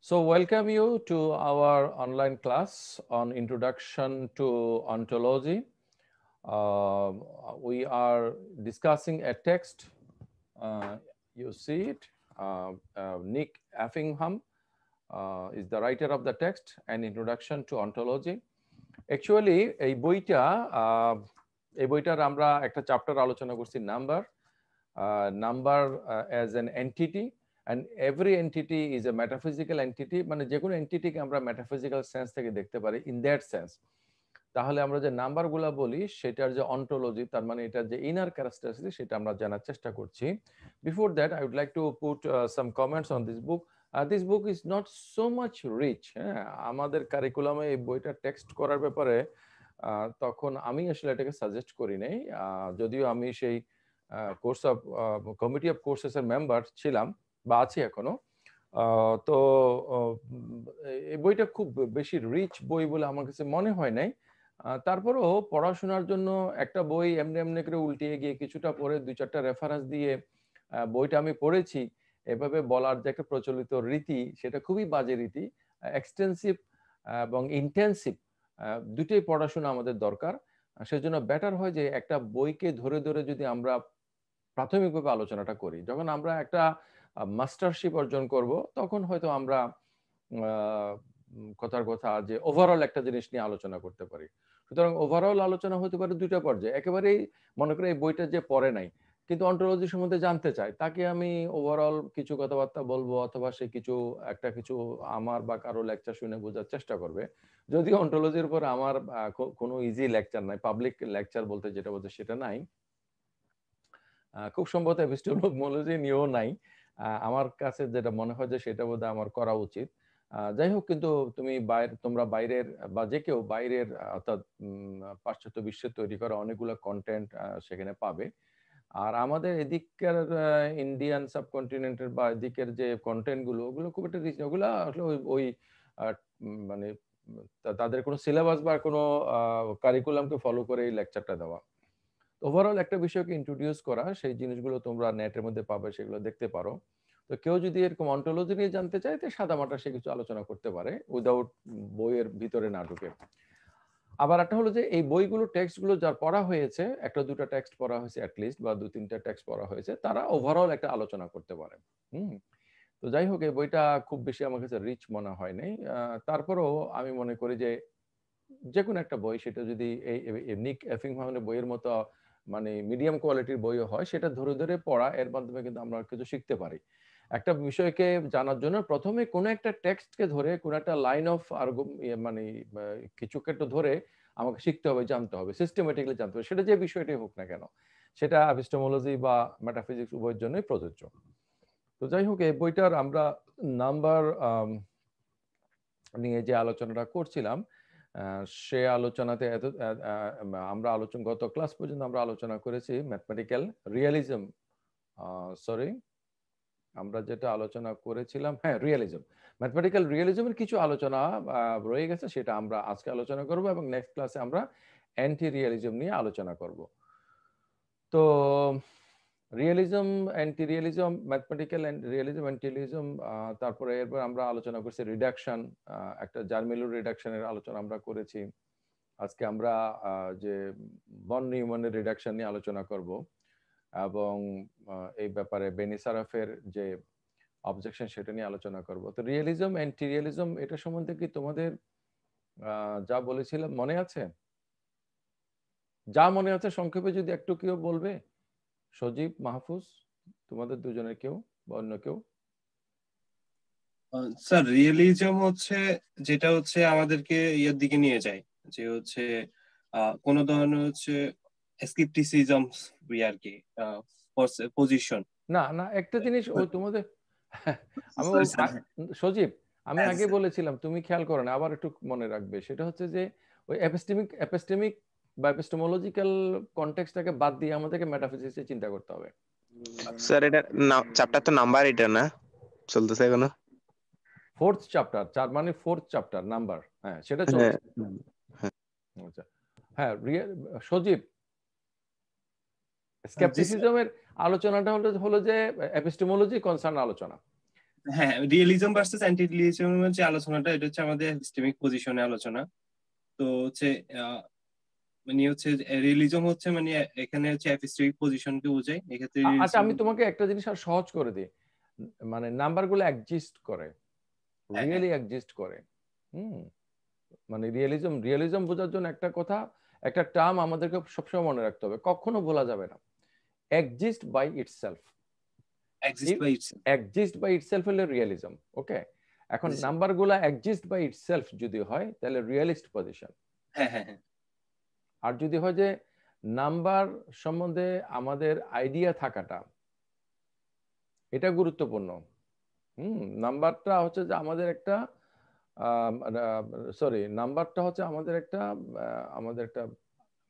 So welcome you to our online class on Introduction to Ontology. We are discussing a text. You see it. Nick Effingham is the writer of the text, An Introduction to Ontology. Actually, এই বইটার আমরা একটা chapter আলোচনা করছি number as an entity. And every entity is a metaphysical entity, মানে যে কোনো এন্টিটিকে আমরা মেটাফিজিক্যাল সেন্স থেকে দেখতে পারি ইন দ্যাট সেন্স। তাহলে আমরা যে নাম্বারগুলো বলি সেটার যে অন্টোলজি, তার মানে এটার যে ইনার ক্যারেক্টারিস্টিক, সেটা আমরা জানার চেষ্টা করছি। Before that I would like to put some comments on this book. This book is not so much rich. হ্যাঁ, আমাদের কারিকুলামে এই বইটা টেক্সট করার ব্যাপারে তখন আমি আসলে এটাকে সাজেস্ট করি নাই, যদিও আমি সেই কোর্স অফ কমিটি অফ কোর্সেসের মেম্বার ছিলাম বা আছি এখনো। তো এই বইটা খুব বেশি রিচ বই বলে আমার কাছে মনে হয় নাই। তারপরেও পড়াশোনার জন্য একটা বই এমনি এমনি করে উল্টিয়ে গিয়ে কিছুটা পরে দুই চারটা রেফারেন্স দিয়ে বইটা আমি পড়েছি, এভাবে বলার যে একটা প্রচলিত রীতি, সেটা খুবই বাজে রীতি। এক্সটেন্সিভ এবং ইন্টেন্সিভ দুটোই পড়াশোনা আমাদের দরকার। সেজন্য বেটার হয় যে একটা বইকে ধরে ধরে যদি আমরা প্রাথমিকভাবে আলোচনাটা করি। যখন আমরা একটা মাস্টারশিপ অর্জন করব, তখন হয়তো আমরা কথার কথা যে ওভারঅল একটা জিনিস নিয়ে আলোচনা করতে পারি। সুতরাং ওভারঅল আলোচনা হতে পারে দুইটা পর্যায়ে। একেবারেই মনে করে এই বইটা যে পড়ে নাই কিন্তু অন্টোলজি সম্বন্ধে জানতে চায়, তাকে আমি ওভারঅল কিছু কথাবার্তা বলবো, অথবা সে কিছু আমার বা কারো লেকচার শুনে বোঝার চেষ্টা করবে। যদিও অন্টোলজির উপর আমার কোনো ইজি লেকচার নাই, পাবলিক লেকচার বলতে যেটা বলতে সেটা নাই। খুব সম্ভবত এপিস্টেমোলজি নিয়েও নাই। আমার কাছে যেটা মনে হয় যে সেটা বোধহয় আমার করা উচিত। যাই হোক, কিন্তু তোমরা বাইরের বা যে কেউ বাইরের অর্থাৎ পাশ্চাত্য বিশ্বের তৈরি করা অনেকগুলো কন্টেন্ট সেখানে পাবে। আর আমাদের এদিককার ইন্ডিয়ান সাবকন্টিনেন্টের বা এদিকের যে কন্টেন্ট গুলো, ওগুলো খুব একটা রিচ, ওগুলো আসলে ওই মানে তাদের কোনো সিলেবাস বা কোনো কারিকুলামকে ফলো করে এই লেকচারটা দেওয়া। ওভারঅল একটা বিষয়কে ইন্ট্রোডিউস করা, সেই জিনিসগুলো তোমরা নেটের মধ্যে পাবে, সেগুলো দেখতে পারো। তো কেউ যদি এরকম অন্টোলজি নিয়ে জানতে চায়, তো সাদামাটা সে কিছু আলোচনা করতে পারে উইদাউট বইয়ের ভিতরে না ঢুকে। আবার একটা হলো যে এই বইগুলো টেক্সটগুলো যার পড়া হয়েছে, একটা দুটা টেক্সট পড়া হয়েছে অ্যাটলিস্ট, বা দু তিনটা টেক্সট পড়া হয়েছে, তারা ওভারঅল একটা আলোচনা করতে পারে। তো যাই হোক, এই বইটা খুব বেশি আমার কাছে রিচ মনে হয় নাই। তারপরেও আমি মনে করি যে যে কোনো একটা বই, সেটা যদি এই নিক এফিংহামের বইয়ের মতো মানে মিডিয়াম কোয়ালিটির বইও হয়, সেটা ধরে ধরে পড়া, এর মাধ্যমে কিন্তু আমরা কিছু শিখতে পারি। একটা বিষয়কে জানার জন্য প্রথমে কোনো একটা টেক্সটকে ধরে, কোনো একটা লাইন অফ মানে কিছু একটা ধরে আমাকে শিখতে হবে, জানতে হবে, সিস্টেমেটিক্যালি জানতে হবে, সেটা যে বিষয়টাই হোক না কেন। সেটা এপিস্টেমোলজি বা মেটাফিজিক্স উভয়ের জন্যই প্রযোজ্য। তো যাই হোক, এই বইটার আমরা নাম্বার নিয়ে যে আলোচনাটা করছিলাম, সে আলোচনাতে আমরা গত ক্লাস পর্যন্ত আমরা আলোচনা করেছি ম্যাথমেটিক্যাল রিয়ালিজম। সরি, আমরা যেটা আলোচনা করেছিলাম, হ্যাঁ, রিয়ালিজম, ম্যাথমেটিক্যাল রিয়ালিজমের কিছু আলোচনা রয়ে গেছে, সেটা আমরা আজকে আলোচনা করব, এবং নেক্সট ক্লাসে আমরা অ্যান্টি রিয়ালিজম নিয়ে আলোচনা করব। তো realism, anti realism, mathematical realism, anti realism, তারপরে এরপর আমরা আলোচনা করছি রিডাকশন, একটা জার্মেলুর রিডাকশনের আলোচনা আমরা করেছি। আজকে আমরা যে বন নিউম্যানের রিডাকশন নিয়ে আলোচনা করব, এবং এই ব্যাপারে বেনিসারাফের যে অবজেকশন সেটা নিয়ে আলোচনা করব। তো রিয়েলিজম, অ্যান্টি রিয়েলিজম, এটা সম্বন্ধে কি তোমাদের যা বলেছিলাম মনে আছে? যা মনে আছে সংক্ষেপে যদি একটু কেউ বলবে, সজীব, মাহফুজ, তোমাদের দুজনের কেউ বা অন্য কেউ? স্যার, রিয়েলিজম হচ্ছে যেটা হচ্ছে আমাদেরকে ইয়ের দিকে নিয়ে যায়, যে হচ্ছে কোন ধরনের হচ্ছে স্কিপটিসিজম আর কি, পজিশন। না না, একটা জিনিস ওই তোমাদের আমি সরি স্যার। সজীব, আমি হ্যাঁ আগে স্যার। বলেছিলাম, তুমি খেয়াল করো না, আবার একটু মনে রাখবে। সেটা হচ্ছে যে ওই এপিস্টেমিক বা এপিস্টেমোলজিক্যাল কনটেক্সটটাকে বাদ দিয়ে আমাদেরকে মেটাফিজিক্সে চিন্তা করতে হবে। স্যার, এটা চ্যাপ্টার তো নাম্বার এটা না চলতেছে এখনো? ফোর্থ চ্যাপ্টার, 4 মানে ফোর্থ চ্যাপ্টার নাম্বার, হ্যাঁ, সেটা চলছে। আচ্ছা, হ্যাঁ, সজীব, স্কেপটিসিজমের আলোচনাটা হলো যে এপিস্টেমোলজি কনসার্ন আলোচনা। হ্যাঁ, রিয়েলিজম ভার্সেস অ্যান্টি রিয়েলিজমের যে আলোচনাটা, এটা হচ্ছে আমাদের এপিস্টেমিক পজিশনে আলোচনা। তো হচ্ছে মানে হচ্ছে রিয়েলিজম হচ্ছে মানে এখানে হচ্ছে এপিস্টেমিক পজিশনকে বোঝায়, এক্ষেত্রে আচ্ছা, আমি তোমাকে একটা জিনিস আর সহজ করে দিই, মানে নাম্বারগুলো এক্সিস্ট করে, রিয়েলি এক্সিস্ট করে। মানে রিয়েলিজম বোঝার জন্য একটা কথা, একটা টার্ম আমাদেরকে সবসময় মনে রাখতে হবে, কখনো ভোলা যাবে না, exist by itself. Exist by itself হলো রিয়েলিজম। ওকে, এখন নাম্বারগুলা এক্সিস্ট বাই ইটসেলফ যদি হয় তাহলে রিয়েলিস্ট পজিশন। আর যদি হয় যে নাম্বার সম্বন্ধে আমাদের আইডিয়া থাকাটা, এটা গুরুত্বপূর্ণ। নাম্বারটা হচ্ছে যে আমাদের একটা নাম্বারটা হচ্ছে আমাদের একটা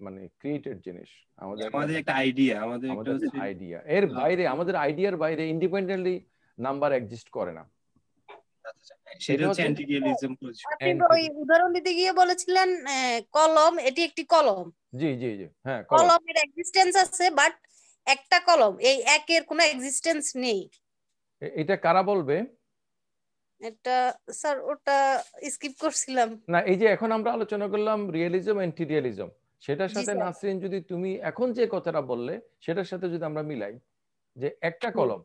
মানে ক্রিয়েটেড জিনিস, আমাদের একটা আইডিয়া, আমাদের আইডিয়া। এর বাইরে, আমাদের আইডিয়ার বাইরে ইন্ডিপেন্ডেন্টলি নাম্বার এক্সিস্ট করে না। সেটা হচ্ছে অ্যান্টি রিয়েলিজম পজিশন। আপনি ওই উদাহরণ দিতে গিয়ে বলেছিলেন কলম, এটি একটি কলম। জি জি জি, হ্যাঁ, কলমের এক্সিস্টেন্স আছে, বাট একটা কলম, এই একের কোনো এক্সিস্টেন্স নেই। এটা কারা বলবে? এটা স্যার ওটা স্কিপ করছিলাম না, এই যে এখন আমরা আলোচনা করলাম রিয়েলিজম অ্যান্টি রিয়েলিজম, সেটার জি সাথে স্যার। নাসরিন যদি তুমি এখন যে কথাটা বললে সেটার সাথে যদি আমরা মিলাই যে একটা কলম,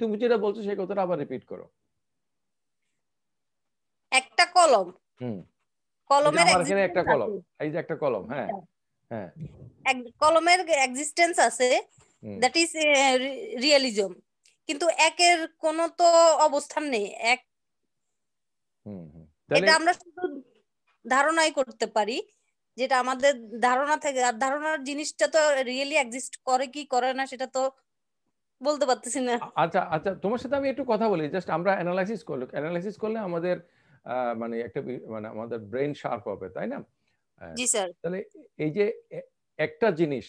তুমি যেটা বলছো সেই কথাটা আবার রিপিট করো। একটা কলম, কলমের আমার এখানে একটা কলম, এই যে একটা কলম, হ্যাঁ হ্যাঁ, কলমের এক্সিস্টেন্স আছে, দ্যাট ইজ রিয়েলিজম। কিন্তু একের কোনো তো অবস্থান নেই। এক এটা আমরা শুধু ধারণাই করতে পারি, যেটা আমাদের ধারণা থেকে, আর ধারণার জিনিসটা তো রিয়েলি এক্সিস্ট করে কি করে না সেটা তো বলতে পারতেছি না। আচ্ছা আচ্ছা, তোমার সাথে আমি একটু কথা বলি, জাস্ট আমরা অ্যানালাইসিস করলে আমাদের মানে একটা মানে আমাদের ব্রেন শার্প হবে, তাই না? জি স্যার। তাহলে এই যে একটা জিনিস,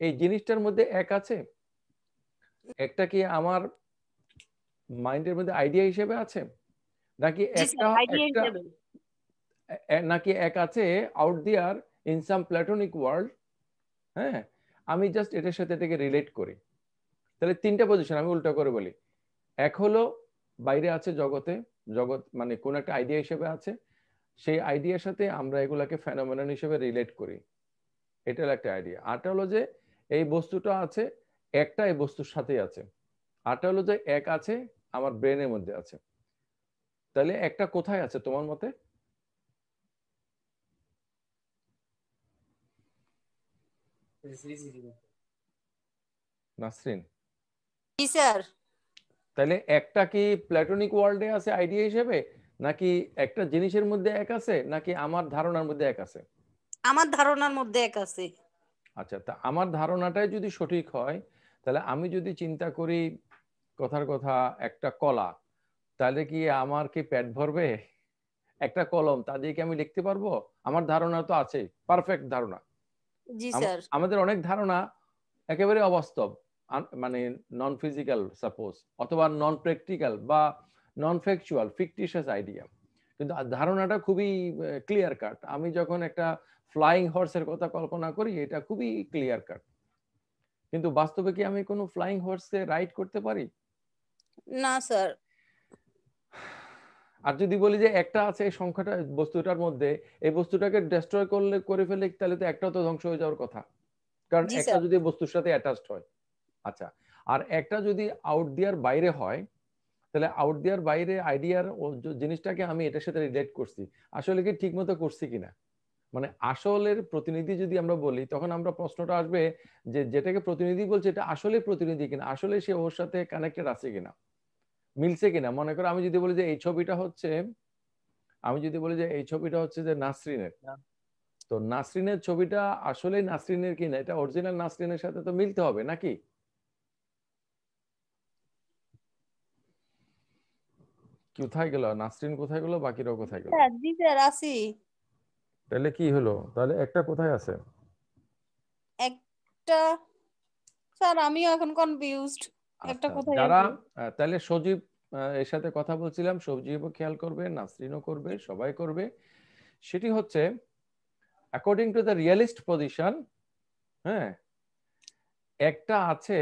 এই জিনিসটার মধ্যে এক আছে, একটা কি আমার মাইন্ডের মধ্যে আইডিয়া হিসেবে আছে, নাকি নাকি এক আছে আউট দিয়ার ইন সাম প্ল্যাটোনিক ওয়ার্ল্ড? হ্যাঁ, আমি জাস্ট এটার সাথে এটাকে রিলেট করি। তাহলে তিনটা পজিশন, আমি উল্টা করে বলি। এক হলো বাইরে আছে জগতে, জগৎ মানে কোন একটা আইডিয়া হিসেবে আছে, সেই আইডিয়ার সাথে আমরা এগুলাকে ফেনোমেনন হিসেবে রিলেট করি, এটা হলো একটা আইডিয়া। আরটা হলো যে এই বস্তুটা আছে, একটা এই বস্তুর সাথেই আছে। আরটা হলো যে এক আছে আমার ব্রেনের মধ্যে আছে। তাহলে একটা কোথায় আছে তোমার মতে? নাসরিন? জি স্যার। তাহলে একটা কি প্ল্যাটোনিক ওয়ার্ল্ডে আছে আইডিয়া হিসেবে, নাকি একটা জিনিসের মধ্যে এক আছে, নাকি আমার ধারণার মধ্যে এক আছে? আমার ধারণার মধ্যে এক আছে। আচ্ছা, তা আমার ধারণাটাই যদি সঠিক হয়, তাহলে আমি যদি চিন্তা করি কথার কথা একটা কলা, তাহলে কি আমার কি পেট ভরবে? একটা কলম, তা দিয়ে কি আমি লিখতে পারবো? আমার ধারণা তো আছে, পারফেক্ট ধারণা। জি স্যার। আমাদের অনেক ধারণা একেবারে অবাস্তব, মানে নন ফিজিক্যাল সাপোজ, অথবা নন প্র্যাকটিক্যাল বা নন ফ্যাকচুয়াল, ফিকটিশিয়াস আইডিয়া, কিন্তু ধারণাটা খুবই ক্লিয়ার কাট। আমি যখন একটা ফ্লাইং হর্সের কথা কল্পনা করি, এটা খুবই ক্লিয়ার কাট, কিন্তু বাস্তবে কি আমি কোনো ফ্লাইং হর্সে রাইড করতে পারি? না স্যার। আর যদি বলি যে একটা আছে এই সংখ্যাটা বস্তুটার মধ্যে, এই বস্তুটাকে ডেস্ট্রয় করে ফেলে, তাহলে তো একটা তো ধ্বংস হয়ে যাওয়ার কথা, কারণ একটা যদি বস্তুর সাথে অ্যাটাচড হয়। আচ্ছা, আর একটা যদি আউট দিয়ার বাইরে হয়, তাহলে আউট দিয়ার বাইরে আইডিয়ার জিনিসটাকে আমি এটার সাথে রিলেট করছি, আসলে কি ঠিক মতো করছি কিনা, মানে আসলের প্রতিনিধি যদি আমরা বলি, তখন আমরা প্রশ্নটা আসবে যে যেটাকে প্রতিনিধি বলছে এটা আসলে প্রতিনিধি কিনা, আসলে সে ওর সাথে কানেক্টেড আছে কিনা, মিলছে কিনা। মনে করো আমি যদি বলি যে এই ছবিটা হচ্ছে যে নাসরিনের, তো নাসরিনের ছবিটা আসলে নাসরিনের কিনা, এটা অরিজিনাল নাসরিনের সাথে তো মিলতে হবে নাকি? কোথায় গেল নাসরিন, কোথায় গেল, বাকিরাও কোথায় গেল? জি স্যার আছি। তাহলে কি হলো, তাহলে একটা কোথায় আছে? একটা স্যার আমিও এখন কনফিউজড, একটা কোথায় যারা আছে। তাহলে সজীব এর সাথে কথা বলছিলাম, সজীবও খেয়াল করবে, নাসরিনও করবে, সবাই করবে। সেটি হচ্ছে according to the realist position, হ্যাঁ, একটা আছে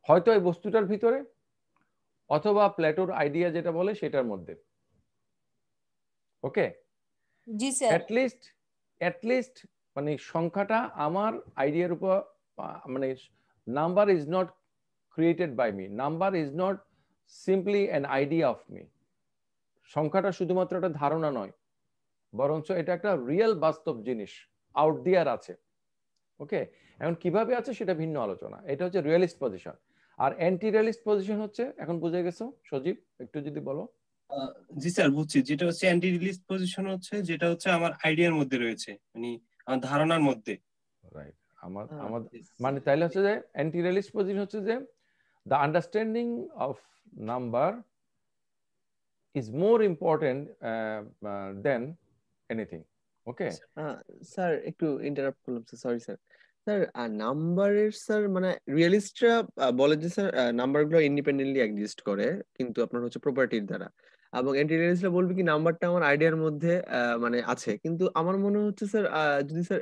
হয়তো এই বস্তুটার ভিতরে, অথবা প্লেটোর আইডিয়া যেটা বলে সেটার মধ্যে। ওকে, জি স্যার। অ্যাটলিস্ট মানে সংখ্যাটা আমার আইডিয়ার উপর, মানে number is not created by me, number is not simply an idea of me. সংখ্যাটা শুধুমাত্র একটা ধারণা নয়, বরঞ্চ এটা একটা রিয়েল বাস্তব জিনিস, আউট দিয়ার আছে। ওকে, এখন কিভাবে আছে সেটা ভিন্ন আলোচনা। এটা হচ্ছে রিয়েলিস্ট পজিশন। আর অ্যান্টি রিয়েলিস্ট পজিশন হচ্ছে, এখন বুঝে গেছো সজীব, একটু যদি বলো। জি স্যার বুঝছি, যেটা হচ্ছে অ্যান্টি রিলিজ পজিশন হচ্ছে যেটা হচ্ছে আমার আইডিয়ার মধ্যে রয়েছে, মানে আমার ধারণার মধ্যে। রাইট, আমাদের মানে তাইলে হচ্ছে যে অ্যান্টি রিয়েলিস্ট পজিশন হচ্ছে যে the understanding of number is more important than anything. Okay, sir একটু ইন্টারাপ্ট করলাম স্যার, সরি স্যার। স্যার নাম্বারের স্যার মানে রিয়েলিস্টরা বলে যে স্যার নাম্বারগুলো ইন্ডিপেন্ডেন্টলি এক্সিস্ট করে কিন্তু আপনার হচ্ছে প্রপার্টির দ্বারা, এবং অ্যান্টি রিয়েলিস্টরা বলবে কি নাম্বারটা আমার আইডিয়ার মধ্যে মানে আছে। কিন্তু আমার মনে হচ্ছে স্যার যদি স্যার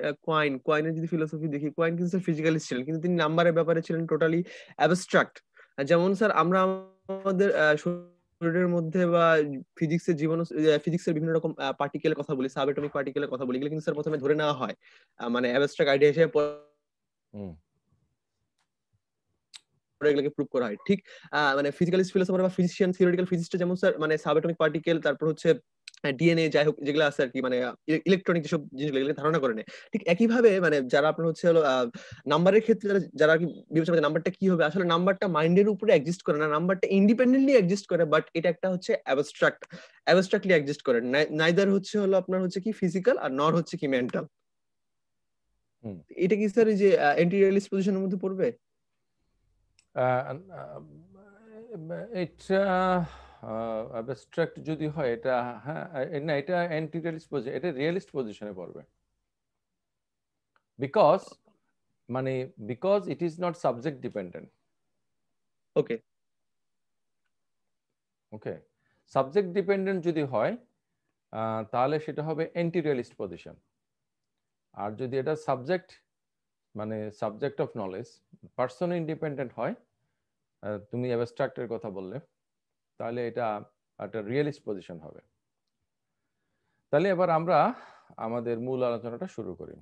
কয়েনের যদি ফিলোসফি দেখি, কয়েন কিন্তু স্যার ফিজিক্যালিস্ট ছিলেন কিন্তু তিনি নাম্বারের ব্যাপারে ছিলেন টোটালি অ্যাবস্ট্রাক্ট। যেমন স্যার আমরা আমাদের শরীরের মধ্যে বা ফিজিক্সের ফিজিক্সের বিভিন্ন রকম পার্টিকেলের কথা বলি, সাবঅ্যাটমিক পার্টিকেলের কথা বলি, এগুলো কিন্তু স্যার প্রথমে ধরে নেওয়া হয় মানে অ্যাবস্ট্রাক্ট আইডিয়া হিসেবে, পরে এগুলোকে প্রুভ করা হয়। ঠিক মানে ফিজিক্যালিস্ট ফিলোসফার বা ফিজিশিয়ান থিওরিটিক্যাল ফিজিস্টরা যেমন স্যার মানে সাবঅ্যাটমিক পার্টিকেল, তারপর হচ্ছে ডিএনএ, যাই হোক যেগুলো আছে আর কি, মানে ইলেকট্রনিক যেসব জিনিসগুলো এগুলো ধারণা করে নেয়। ঠিক একইভাবে মানে যারা আপনার হচ্ছে হলো নাম্বারের ক্ষেত্রে যারা কি বিবেচনা করে নাম্বারটা কি হবে, আসলে নাম্বারটা মাইন্ডের উপরে এক্সিস্ট করে না, নাম্বারটা ইন্ডিপেন্ডেন্টলি এক্সিস্ট করে, বাট এটা একটা হচ্ছে অ্যাবস্ট্রাক্টলি এক্সিস্ট করে। নাইদার হচ্ছে হলো আপনার হচ্ছে কি ফিজিক্যাল আর নর হচ্ছে কি মেন্টাল। এটা কি স্যার এই যে অ্যান্টি রিয়েলিস্ট পজিশনের মধ্যে পড়বে? এটা অ্যাবস্ট্রাক্ট যদি হয় এটা, হ্যাঁ না, এটা অ্যান্টি রিয়েলিস্ট পজিশন, এটা রিয়েলিস্ট পজিশনে পড়বে। বিকজ মানে because it is not subject dependent. Okay okay, subject dependent যদি হয় তাহলে সেটা হবে অ্যান্টি রিয়েলিস্ট পজিশন। আর যদি এটা সাবজেক্ট মানে subject of knowledge, person independent হয়, তুমি অ্যাবস্ট্রাক্টের কথা বললে, তাহলে এটা একটা রিয়েলিস্ট পজিশন হবে। তাহলে এবার আমরা আমাদের মূল আলোচনাটা শুরু করি।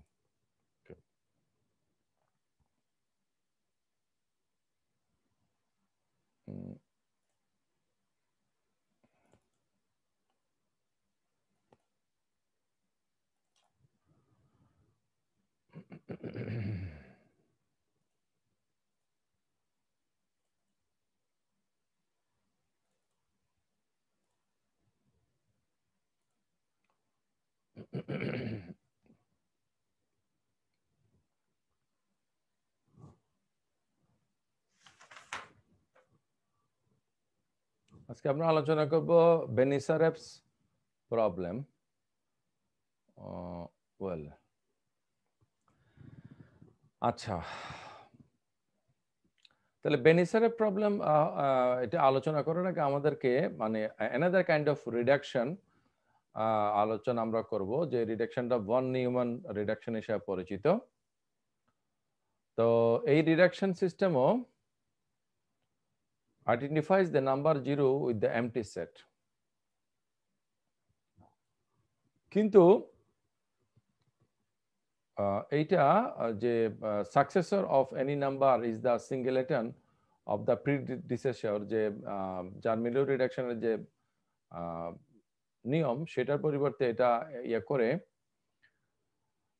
আজকে আমরা আলোচনা করব বেনিসারেফস প্রবলেম। ওয়েল, আচ্ছা, তাহলে বেনিসারেফ প্রবলেম এটা আলোচনা করার আগে আমাদেরকে মানে অ্যানাদার কাইন্ড অফ রিডাকশন আলোচনা আমরা করব, যে রিডাকশনটা ভন নিউম্যান রিডাকশন হিসেবে পরিচিত। তো এই reduction সিস্টেমও identifies the number 0 with the empty set. কিন্তু এইটা যে successor of any number is the singleton of the predecessor, যে যার মিলিও রিডাকশনের যে নিয়ম, সেটার পরিবর্তে এটা ইয়ে করে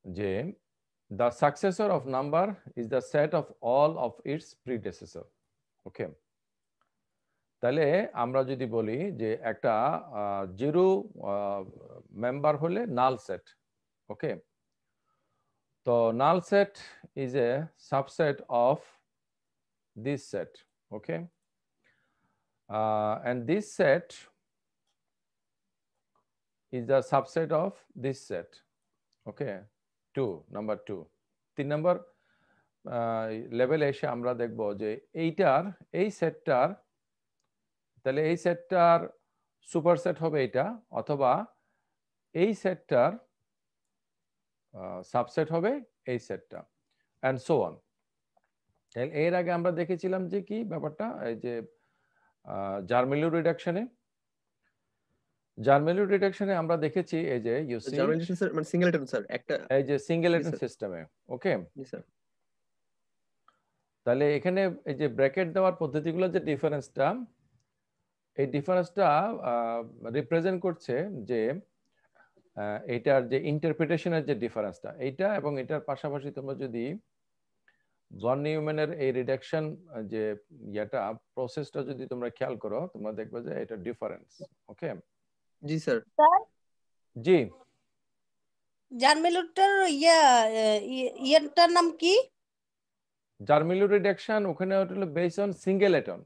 যে the successor of number is the set of all of its predecessor. ওকে, তাহলে আমরা যদি বলি যে একটা জিরো মেম্বার হলে নাল সেট। ওকে, তো null set is a subset of this set. Okay, and this set is the subset of this set. Okay, 2, number 2, 3 নম্বর লেভেলে এসে আমরা দেখব যে এইটার এই সেটটার, তাহলে এই সেটটার সুপারসেট হবে এটা, অথবা এই সেটটার সাবসেট হবে এই সেটটা, এন্ড সো অন। এর আগে আমরা দেখেছিলাম যে কি ব্যাপারটা, এই যে জার্মেলিউ রিডাকশনে আমরা দেখেছি এই যে ইউ সি জার্মানি স্যার মানে সিঙ্গেলটন স্যার একটা এই যে সিঙ্গেলটন স্যার। সিস্টেমে, ওকে। জি স্যার। তাহলে এখানে এই যে ব্র্যাকেট দেওয়ার পদ্ধতিগুলো যে ডিফারেন্সটা, এই ডিফারেন্সটা রিপ্রেজেন্ট করছে যে এটার যে ইন্টারপ্রিটেশনের যে ডিফারেন্সটা এইটা, এবং এটার পাশাপাশি তোমরা যদি ভন নিউম্যানের এই রিডাকশন যে ইয়েটা প্রসেসটা যদি তোমরা খেয়াল করো, তোমরা দেখবে যে এটা ডিফারেন্স, ওকে। জি স্যার। স্যার জি, জার্মেলুটার ইয়ারটার নাম কি? জার্মেলিউ রিডাকশন ওখানে হলো বেসড অন সিঙ্গেলেটন,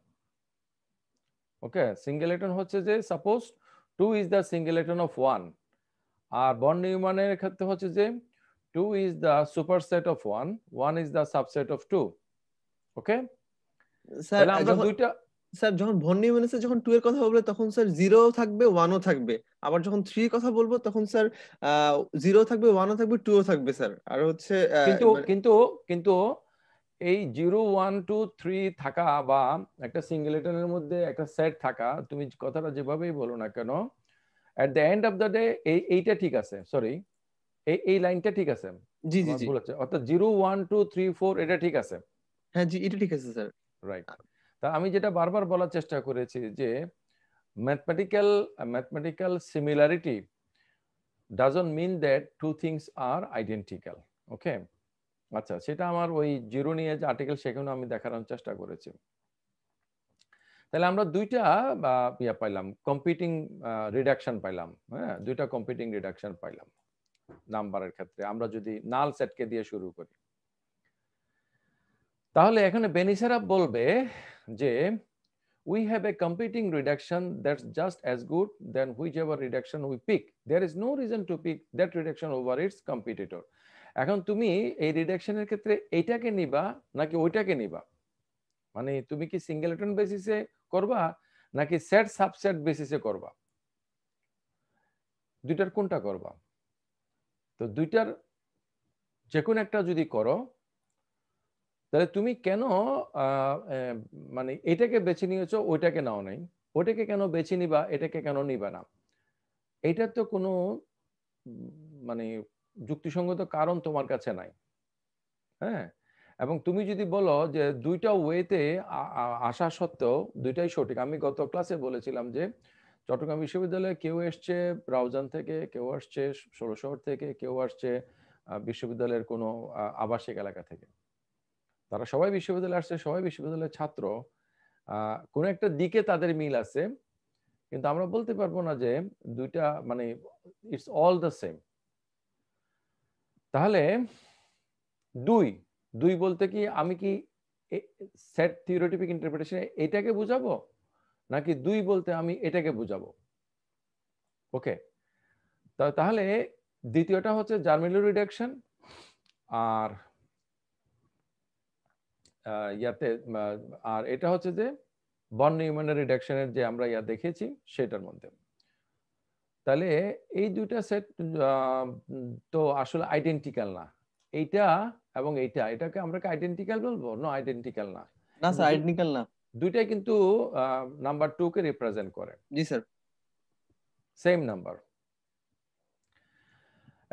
ওকে। সিঙ্গেলেটন হচ্ছে যে suppose 2 is the singleton of 1, আর ভন নিউম্যানের ক্ষেত্রে হচ্ছে যে 2 is the superset of 1, 1 is the subset of 2, okay. Sir তাহলে আমরা দুইটা স্যার যখন ভন নিউম্যানের যখন 2 এর কথা বলবো তখন স্যার 0 থাকবে 1 ও থাকবে, আবার যখন 3 এর কথা বলবো তখন স্যার 0 থাকবে 1 ও থাকবে 2 ও থাকবে স্যার। আর হচ্ছে কিন্তু কিন্তু কিন্তু এই 0 1 2 3 থাকা বা একটা সিঙ্গেলেটনের মধ্যে একটা সেট থাকা, তুমি কথাটা যেভাবেই বলো না কেন, at the end of the day এইটা ঠিক আছে, সরি এই লাইনটা ঠিক আছে, জি জি আমার জি ভুল হচ্ছে, অর্থাৎ 0 1 2 3 4 এটা ঠিক আছে, হ্যাঁ জি এটা ঠিক আছে স্যার। রাইট। তা আমি যেটা বারবার বলার চেষ্টা করেছি যে mathematical similarity doesn't mean that two things are identical, ওকে। আচ্ছা, সেটা আমার ওই জিরো নিয়ে যে আর্টিকেল সেখানে আমি দেখানোর চেষ্টা করেছি। তাহলে আমরা দুইটা ইয়া পাইলাম, কম্পিটিং রিডাকশন পাইলাম, হ্যাঁ, দুইটা কম্পিটিং রিডাকশন পাইলাম নাম্বারের ক্ষেত্রে। আমরা যদি নাল সেটকে দিয়ে শুরু করি, তাহলে এখানে বেনিসেরা বলবে যে we have a competing reduction that's just as good than whichever reduction we pick. There is no reason to pick that reduction over its competitor. এখন তুমি এই রিডাকশনের ক্ষেত্রে এইটাকে নিবা নাকি ওইটাকে নিবা, মানে তুমি কি সিঙ্গেলটন বেসিসে করবা নাকি সেট সাবসেট বেসিসে করবা, দুইটার কোনটা করবা? তো দুইটার যে কোনো একটা যদি করো, তাহলে তুমি কেন মানে এটাকে বেছে নিয়েছো ওইটাকে নাও নাই, ওটাকে কেন বেছে নিবা এটাকে কেন নিবা না? এটার তো কোনো মানে যুক্তিসঙ্গত কারণ তোমার কাছে নাই, হ্যাঁ। এবং তুমি যদি বলো যে দুইটা ওয়েতে আসা সত্ত্বেও দুইটাই সঠিক, আমি গত ক্লাসে বলেছিলাম যে চট্টগ্রাম বিশ্ববিদ্যালয়ে কেউ এসছে রাউজান থেকে, কেউ আসছে ষোলশহর থেকে, কেউ আসছে বিশ্ববিদ্যালয়ের কোনো আবাসিক এলাকা থেকে, তারা সবাই বিশ্ববিদ্যালয়ে আসছে, সবাই বিশ্ববিদ্যালয়ের ছাত্র, কোন একটা দিকে তাদের মিল আছে, কিন্তু আমরা বলতে পারবো না যে দুইটা মানে ইটস অল দ্য সেম। তাহলে দুই দুই বলতে কি আমি কি সেট থিওরিটিক ইন্টারপ্রিটেশনে এটাকে বুঝাবো নাকি দুই বলতে আমি এটাকে বুঝাবো, ওকে। তাহলে দ্বিতীয়টা হচ্ছে জার্মেলিউ রিডাকশন, আর ইয়াতে আর এটা হচ্ছে যে ভন নিউম্যানের রিডাকশনের যে আমরা ইয়া দেখেছি সেটার মধ্যে। তাহলে এই দুইটা সেট তো আসলে আইডেন্টিক্যাল না, এইটা এবং এইটা, এটাকে আমরা কি আইডেন্টিক্যাল বলবো? না, আইডেন্টিক্যাল না। না স্যার আইডেন্টিক্যাল না, দুইটাই কিন্তু নাম্বার 2 কে রিপ্রেজেন্ট করে। জি sir. Same number.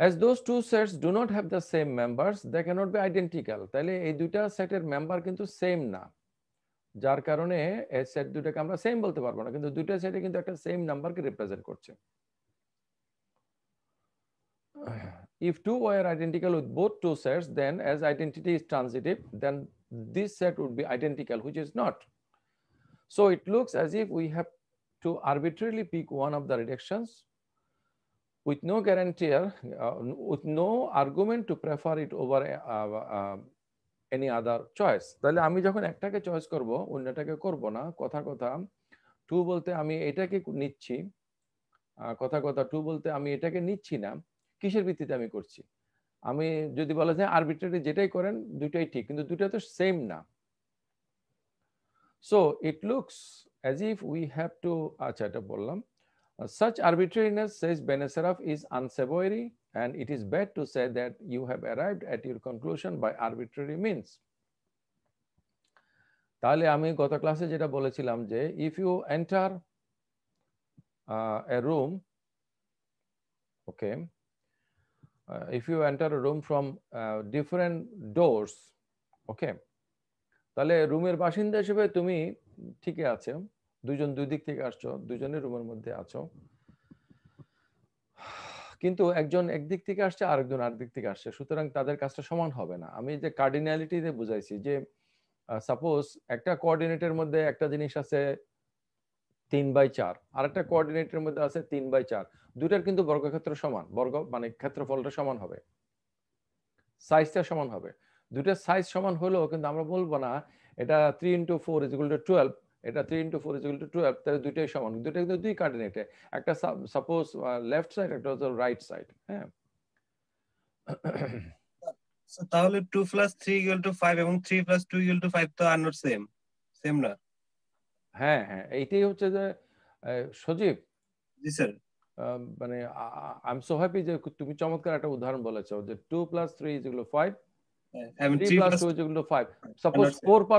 As those two sets do not have the same members, they cannot be identical. তাহলে এই দুইটা সেটের মেম্বার কিন্তু সেম না, যার কারণে এই সেট দুটাকে আমরা সেম বলতে পারবো না, কিন্তু দুইটা সেটে কিন্তু একটা সেম নাম্বারকে রিপ্রেজেন্ট করছে। If two were identical with both two sets, then as identity is transitive, then this set would be identical, which is not. So it looks as if we have to arbitrarily pick one of the reductions with no guarantee, with no argument to prefer it over any other choice. তাহলে আমি যখন একটাকে choice করব অন্যটাকে করব না, কথা কথা two বলতে আমি এটাকে নিচ্ছি, কথা কথা টু বলতে আমি এটাকে নিচ্ছি না, কিসের ভিত্তিতে আমি করছি? আমি যদি বলা যায় আরবিট্রারি যেটাই করেন দুটাই ঠিক, কিন্তু দুটা তো সেম না। So it looks as if we have to, আচ্ছা এটা বললাম, such arbitrariness, says Benacerraf, is unsavory, and it is bad to say that you have arrived at your conclusion by arbitrary means. তাহলে আমি গত ক্লাসে যেটা বলেছিলাম যে if you enter a room, okay, if you enter a room from different doors, okay, তাহলে রুমের বাসিন্দা হিসেবে তুমি ঠিকই আছো, দুজন দুই দিক থেকে আসছো, দুজনের রুমের মধ্যে আছো, কিন্তু একজন একদিক থেকে আসছে আরেকজন আরেক থেকে আসছে, সুতরাং তাদের কাজটা সমান হবে না। আমি যে কার্ডিনালিটিতে বুঝাইছি যে সাপোজ একটা কোঅর্ডিনেটের মধ্যে একটা জিনিস আছে 3/4, আর একটা কোঅর্ডিনেটের মধ্যে আছে 3/4, দুটার কিন্তু বর্গক্ষেত্র সমান, বর্গ মানে ক্ষেত্রফলটা সমান হবে, সাইজটা সমান হবে। দুটার সাইজ সমান হলেও কিন্তু আমরা বলবো না এটা 3 × 4 = 12, এটা 3 × 4 = 12, তাহলে দুইটাই সমান। দুইটা কিন্তু দুই কোঅর্ডিনেটে, একটা সাপোজ লেফট সাইড, একটা হচ্ছে রাইট সাইড। হ্যাঁ, তাহলে 2 + 3 = 5 এবং 3 + 2 = 5 তো আর নট সেম না? হ্যাঁ হ্যাঁ, এইটাই হচ্ছে যে সজীব, জি স্যার। মানে আই এম সো হ্যাপি যে তুমি চমৎকার একটা উদাহরণ বলেছো যে 2 + 3 = 5, 3 + 2 = 5, সাপোজ 4 +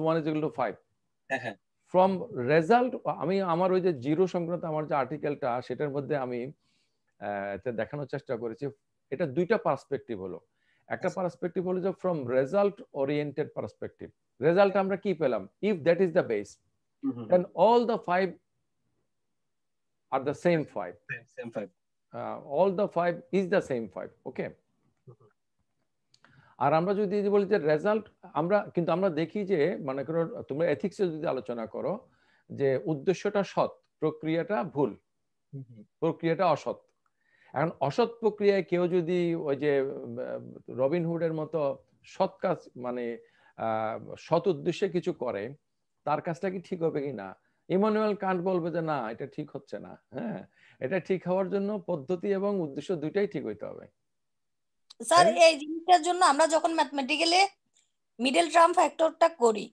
1 = 5। হ্যাঁ হ্যাঁ, ফ্রম রেজাল্ট, আমি আমার ওই যে জিরো সংক্রান্ত আমার যে আর্টিকেলটা, সেটার মধ্যে আমি এটা দেখানোর চেষ্টা করেছি। এটা দুইটা পার্সপেক্টিভ হলো। একটা পার্সপেক্টিভ হলো যে from result oriented perspective, result আমরা কি পেলাম, if that is the base, then all the 5 are the same 5. Same 5. All the 5 is the same 5. Okay. আর আমরা যদি বলি যে রেজাল্ট, কিন্তু আমরা দেখি যে মনে করো তোমরা এথিক্সে যদি আলোচনা করো যে উদ্দেশ্যটা সৎ, প্রক্রিয়াটা ভুল, প্রক্রিয়াটা অসৎ। এখন অসৎ প্রক্রিয়ায় কেউ যদি ওই যে রবিনহুডের মতো সৎ কাজ মানে সৎ উদ্দেশ্যে কিছু করে, তার কাজটা কি ঠিক হবে কি না? ইমানুয়েল কান্ট বলবে যে না, এটা ঠিক হচ্ছে না। হ্যাঁ, এটা ঠিক হওয়ার জন্য পদ্ধতি এবং উদ্দেশ্য দুইটাই ঠিক হইতে হবে। স্যার এই জিনিসটার জন্য আমরা যখন ম্যাথমেটিক্যালি মিডল টার্ম ফ্যাক্টরটা করি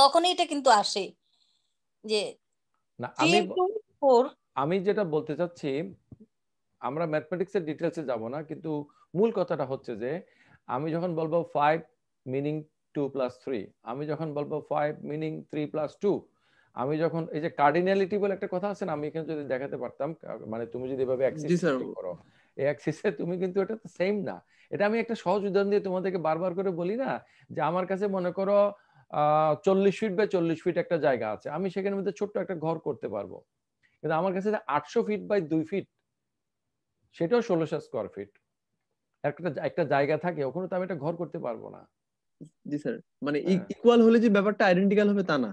তখনই এটা কিন্তু আসে যে না, 3 × 4। আমি যেটা বলতে চাচ্ছি, আমরা ম্যাথমেটিক্সের ডিটেলসে যাব না, কিন্তু মূল কথাটা হচ্ছে যে আমি যখন বলবো 5 মিনিং 2 + 3, আমি যখন বলবো 5 মিনিং 3 + 2, আমি যখন এই যে কার্ডিনালিটি বলে একটা কথা আছে না, আমি এখানে যদি দেখাতে পারতাম, মানে তুমি যদি এভাবে অ্যাক্সিস করো, এই অ্যাক্সিসে তুমি কিন্তু এটা তো সেম না। এটা আমি একটা সহজ উদাহরণ দিয়ে তোমাদেরকে বারবার করে বলি না, যে আমার কাছে মনে করো 40 ফিট বাই 40 ফিট একটা জায়গা আছে, আমি সেখানের মধ্যে ছোট্ট একটা ঘর করতে পারবো, কিন্তু আমার কাছে 800 ফিট বাই 2 ফিট, সেটাও 1600 স্কয়ার ফিট একটা জায়গা থাকে, ওখানে তো আমি একটা ঘর করতে পারবো না। জি স্যার, মানে ইকুয়াল হলে যে ব্যাপারটা আইডেন্টিক্যাল হবে তা না।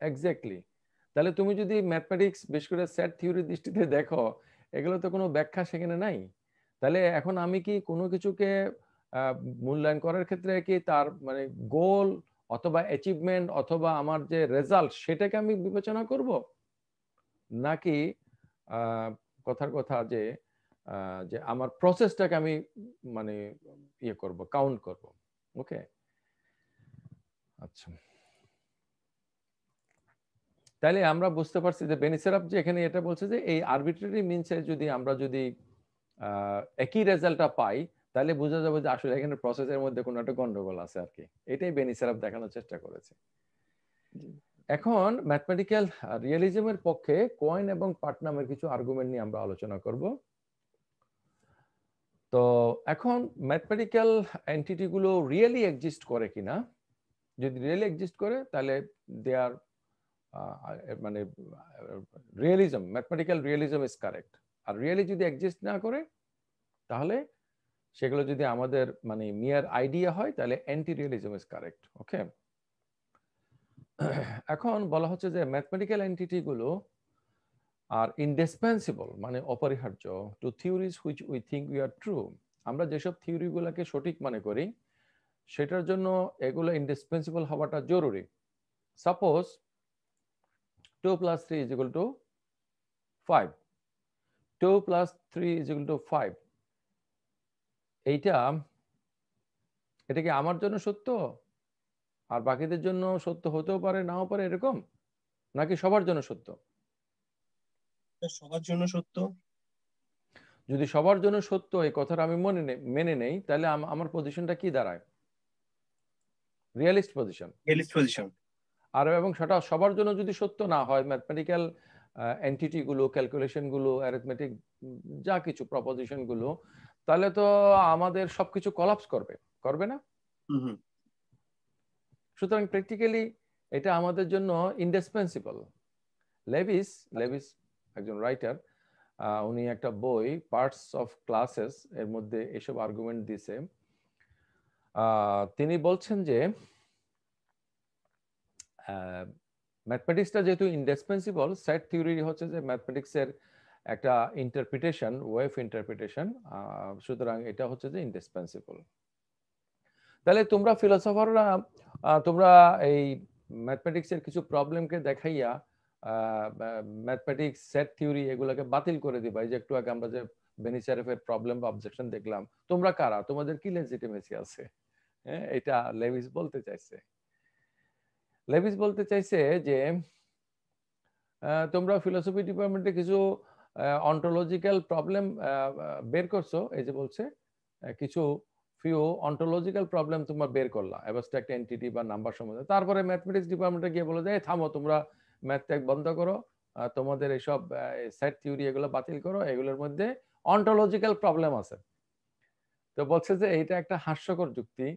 এক্স্যাক্টলি। তাহলে তুমি যদি ম্যাথমেটিক্স বিশেষ করে সেট থিওরির দৃষ্টিতে দেখো, এগুলো তো কোনো ব্যাখ্যা সেখানে নাই। তাহলে এখন আমি কি কোনো কিছুকে মূল্যায়ন করার ক্ষেত্রে কি তার মানে গোল অথবা অ্যাচিভমেন্ট অথবা আমার যে রেজাল্ট, সেটাকে আমি বিবেচনা করব, নাকি কথার কথা যে যে আমার প্রসেসটাকে আমি মানে ইয়ে করব, কাউন্ট করব। ওকে, আচ্ছা, তাহলে আমরা বুঝতে পারছি যে বেনিসেরাফ যে এখানে এটা বলছে যে এই আরবিট্রারি মিনসে যদি আমরা যদি একই রেজাল্টটা পাই, তাহলে বোঝা যাবে যে আসলে এখানে প্রসেসের মধ্যে কোনো একটা গন্ডগোল আছে আর কি। এটাই বেনিসেরাফ দেখানোর চেষ্টা করেছে। এখন ম্যাথমেটিক্যাল রিয়েলিজমের পক্ষে কয়েন এবং পাটনামের কিছু আর্গুমেন্ট নিয়ে আমরা আলোচনা করব। তো এখন ম্যাথমেটিক্যাল এন্টিটি গুলো রিয়েলি এক্সিস্ট করে কিনা, যদি রিয়েলি এক্সিস্ট করে তাহলে দে আর মানে realism, mathematical realism is correct. Are really যদি এক্সিস্ট না করে, তাহলে সেগুলো যদি আমাদের মানে মিয়ার আইডিয়া হয়, তাহলে অ্যান্টি রিয়েলিজম ইজ কারেক্ট। ওকে, এখন বলা হচ্ছে যে ম্যাথমেটিক্যাল এন্টিটি গুলো আর ইন্ডিসপেন্সিবল মানে অপরিহার্য to theories which we think we are true. আমরা যেসব থিওরিগুলোকে সঠিক মনে করি, সেটার জন্য এগুলো ইন্ডিসপেন্সিবল হওয়াটা জরুরি। সাপোজ 2 + 3 = 5, 2 + 3 = 5, এটা কি আমার জন্য সত্য আর বাকিদের জন্য সত্য হতেও পারে নাও পারে এরকম, নাকি সবার জন্য সত্য? সবার জন্য সত্য। যদি সবার জন্য সত্য এই কথাটা আমি মেনে নেই, তাহলে আমার পজিশনটা কি দাঁড়ায়? Realist position. Realist position. আর এবং সেটা সবার জন্য যদি সত্য না হয়, ম্যাথমেটিক্যাল এন্টিটি গুলো, ক্যালকুলেশন গুলো, অ্যারিথমেটিক যা কিছু প্রপোজিশন গুলো, তাহলে তো আমাদের সবকিছু কলাপস করবে, করবে না? সুতরাং প্র্যাকটিক্যালি এটা আমাদের জন্য ইন্ডিসপেন্সিবল। লেভিস একজন রাইটার, উনি একটা বই পার্টস অফ ক্লাসেস এর মধ্যে এসব আর্গুমেন্ট দিয়েছে। তিনি বলছেন যে ম্যাথমেটিক্সটা যেহেতু ইন্ডিসপেন্সিবল, সেট থিওরি হচ্ছে যে ম্যাথমেটিক্সের একটা ইন্টারপ্রিটেশন, ওয়েভ ইন্টারপ্রিটেশন, সুতরাং এটা হচ্ছে যে ইন্ডিসপেন্সিবল। তাহলে তোমরা ফিলোসফাররা তোমরা এই ম্যাথমেটিক্সের কিছু প্রবলেমকে দেখাইয়া ম্যাথমেটিক্স সেট থিওরি এগুলোকে বাতিল করে দিবা। এই যে একটু আগে আমরা যে বেনিসারেফের প্রবলেম বা অবজেকশন দেখলাম, তোমরা কারা, তোমাদের কি লেজিটিমেসি আছে? হ্যাঁ, এটা লেভিস বলতে চাইছে। লেভিস বলতে চাইছে যে তোমরা ফিলোসফি ডিপার্টমেন্টে কিছু অন্টোলজিক্যাল প্রবলেম বের করছো, এই যে বলছে কিছু ফিউ অন্টোলজিক্যাল প্রবলেম তোমরা বের করলা অ্যাবস্ট্রাক্ট এন্টিটি বা নাম্বার সম্বন্ধে। তারপরে ম্যাথমেটিক্স ডিপার্টমেন্টে গিয়ে বলে যে থামো, তোমরা ম্যাথ ট্যাগ বন্ধ করো, তোমাদের এইসব সেট থিওরি এগুলো বাতিল করো, এগুলোর মধ্যে অন্টোলজিক্যাল প্রবলেম আছে। তো বলছে যে এইটা একটা হাস্যকর যুক্তি।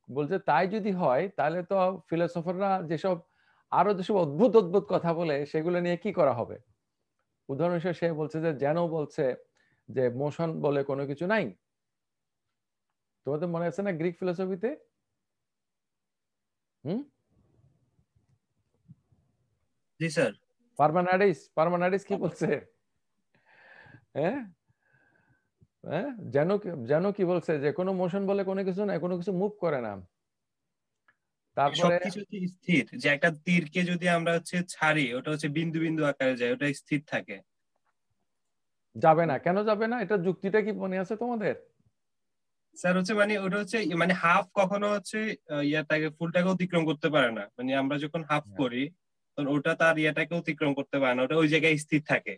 বলছে তাই যদি হয় তাহলে তো ফিলোসফাররা যেসব আরো যেসব অদ্ভুত অদ্ভুত কথা বলে সেগুলো নিয়ে কি করা হবে? উদাহরণ হিসেবে সে বলছে যে যেন বলছে যে মোশন বলে কোনো কিছু নাই। তোমাদের মনে আছে না গ্রিক ফিলোসফিতে? জি স্যার। পারমানাডিস কি বলছে? হ্যাঁ, যেন কি বলছে যে কোনো মোশন বলে কোনো কিছু নাই, কোনো কিছু মুভ করে না। তারপরে সবকিছু স্থির, যে একটা তীরকে যদি আমরা ছাড়ি, ওটা বিন্দু বিন্দু আকারে যায়, ওটা স্থির থাকে। যাবে না, কেন যাবে না? এটা যুক্তিটা কি মনে আছে তোমাদের? স্যার মানে ওটা মানে হাফ কখনো ইয়াটাকে ফুলটাকে অতিক্রম করতে পারে না। মানে আমরা যখন হাফ করি তখন ওটা তার ইয়াটাকে অতিক্রম করতে পারে না, ওটা ওই জায়গায় স্থির থাকে।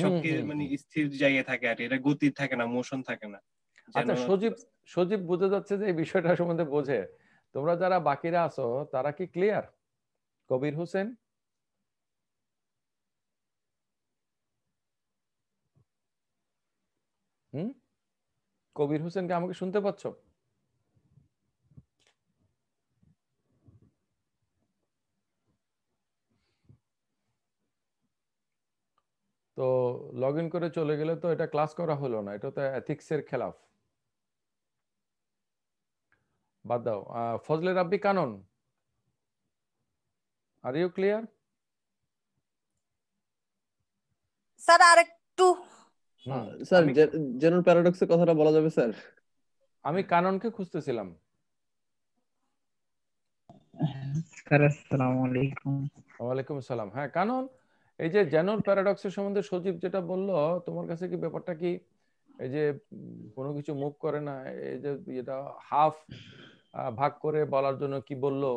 সবকিছু মানে স্থির জায়গায় থাকে আর এটা গতি থাকে না, মোশন থাকে না। আচ্ছা, সজীব বোঝা যাচ্ছে যে এই বিষয়টা সম্বন্ধে বোঝে। তোমরা যারা বাকিরা আছো তারা কি ক্লিয়ার? কবির হোসেন, কবির হোসেনকে আমাকে শুনতে পাচ্ছ? তো লগ ইন করে চলে গেলে তো এটা ক্লাস করা হলো না, এটা তো এথিক্সের খেলাফ। বাদ দাও। ফজলে রাব্বি কানন, আর ইউ ক্লিয়ার? স্যার আরেকটু স্যার জেনারেল প্যারাডক্সের কথাটা বলা যাবে স্যার? আমি কাননকে খুঁজতেছিলাম। স্যার আসসালামু আলাইকুম। ওয়ালাইকুম আসসালাম। হ্যাঁ কানন, এই যে জেনারেল প্যারাডক্সের সম্বন্ধে সজীব যেটা বললো, তোমার কাছে কি ব্যাপারটা কি এই যে কোনো কিছু মুভ করে না, এই যে এটা হাফ ভাগ করে বলার জন্য কি বললো?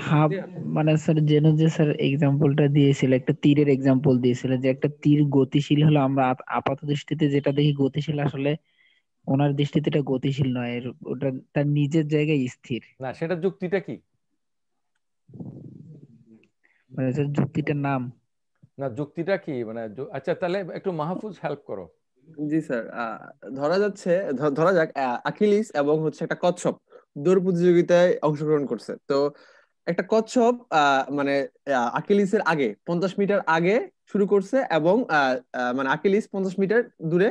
হাফ মানে স্যার যে স্যার এক্সাম্পলটা দিয়েছিল, একটা তীরের এক্সাম্পল দিয়েছিল, যে একটা তীর গতিশীল হলো, আমরা আপাত দৃষ্টিতে যেটা দেখি গতিশীল, আসলে ওনার দৃষ্টিতে এটা গতিশীল নয়, ওটা তার নিজের জায়গায় স্থির। না, সেটা যুক্তিটা কি? মানে স্যার যুক্তিটার নাম না, যুক্তিটা কি মানে? আচ্ছা তাহলে একটু মাহফুজ হেল্প করো। জি স্যার, ধরা যাক আকিলিস এবং একটা কচ্ছপ দৌড় প্রতিযোগিতায় অংশগ্রহণ করছে। তো একটা কচ্ছপ মানে আকিলিসের আগে 50 মিটার আগে শুরু করছে, এবং মানে আকিলিস 50 মিটার দূরে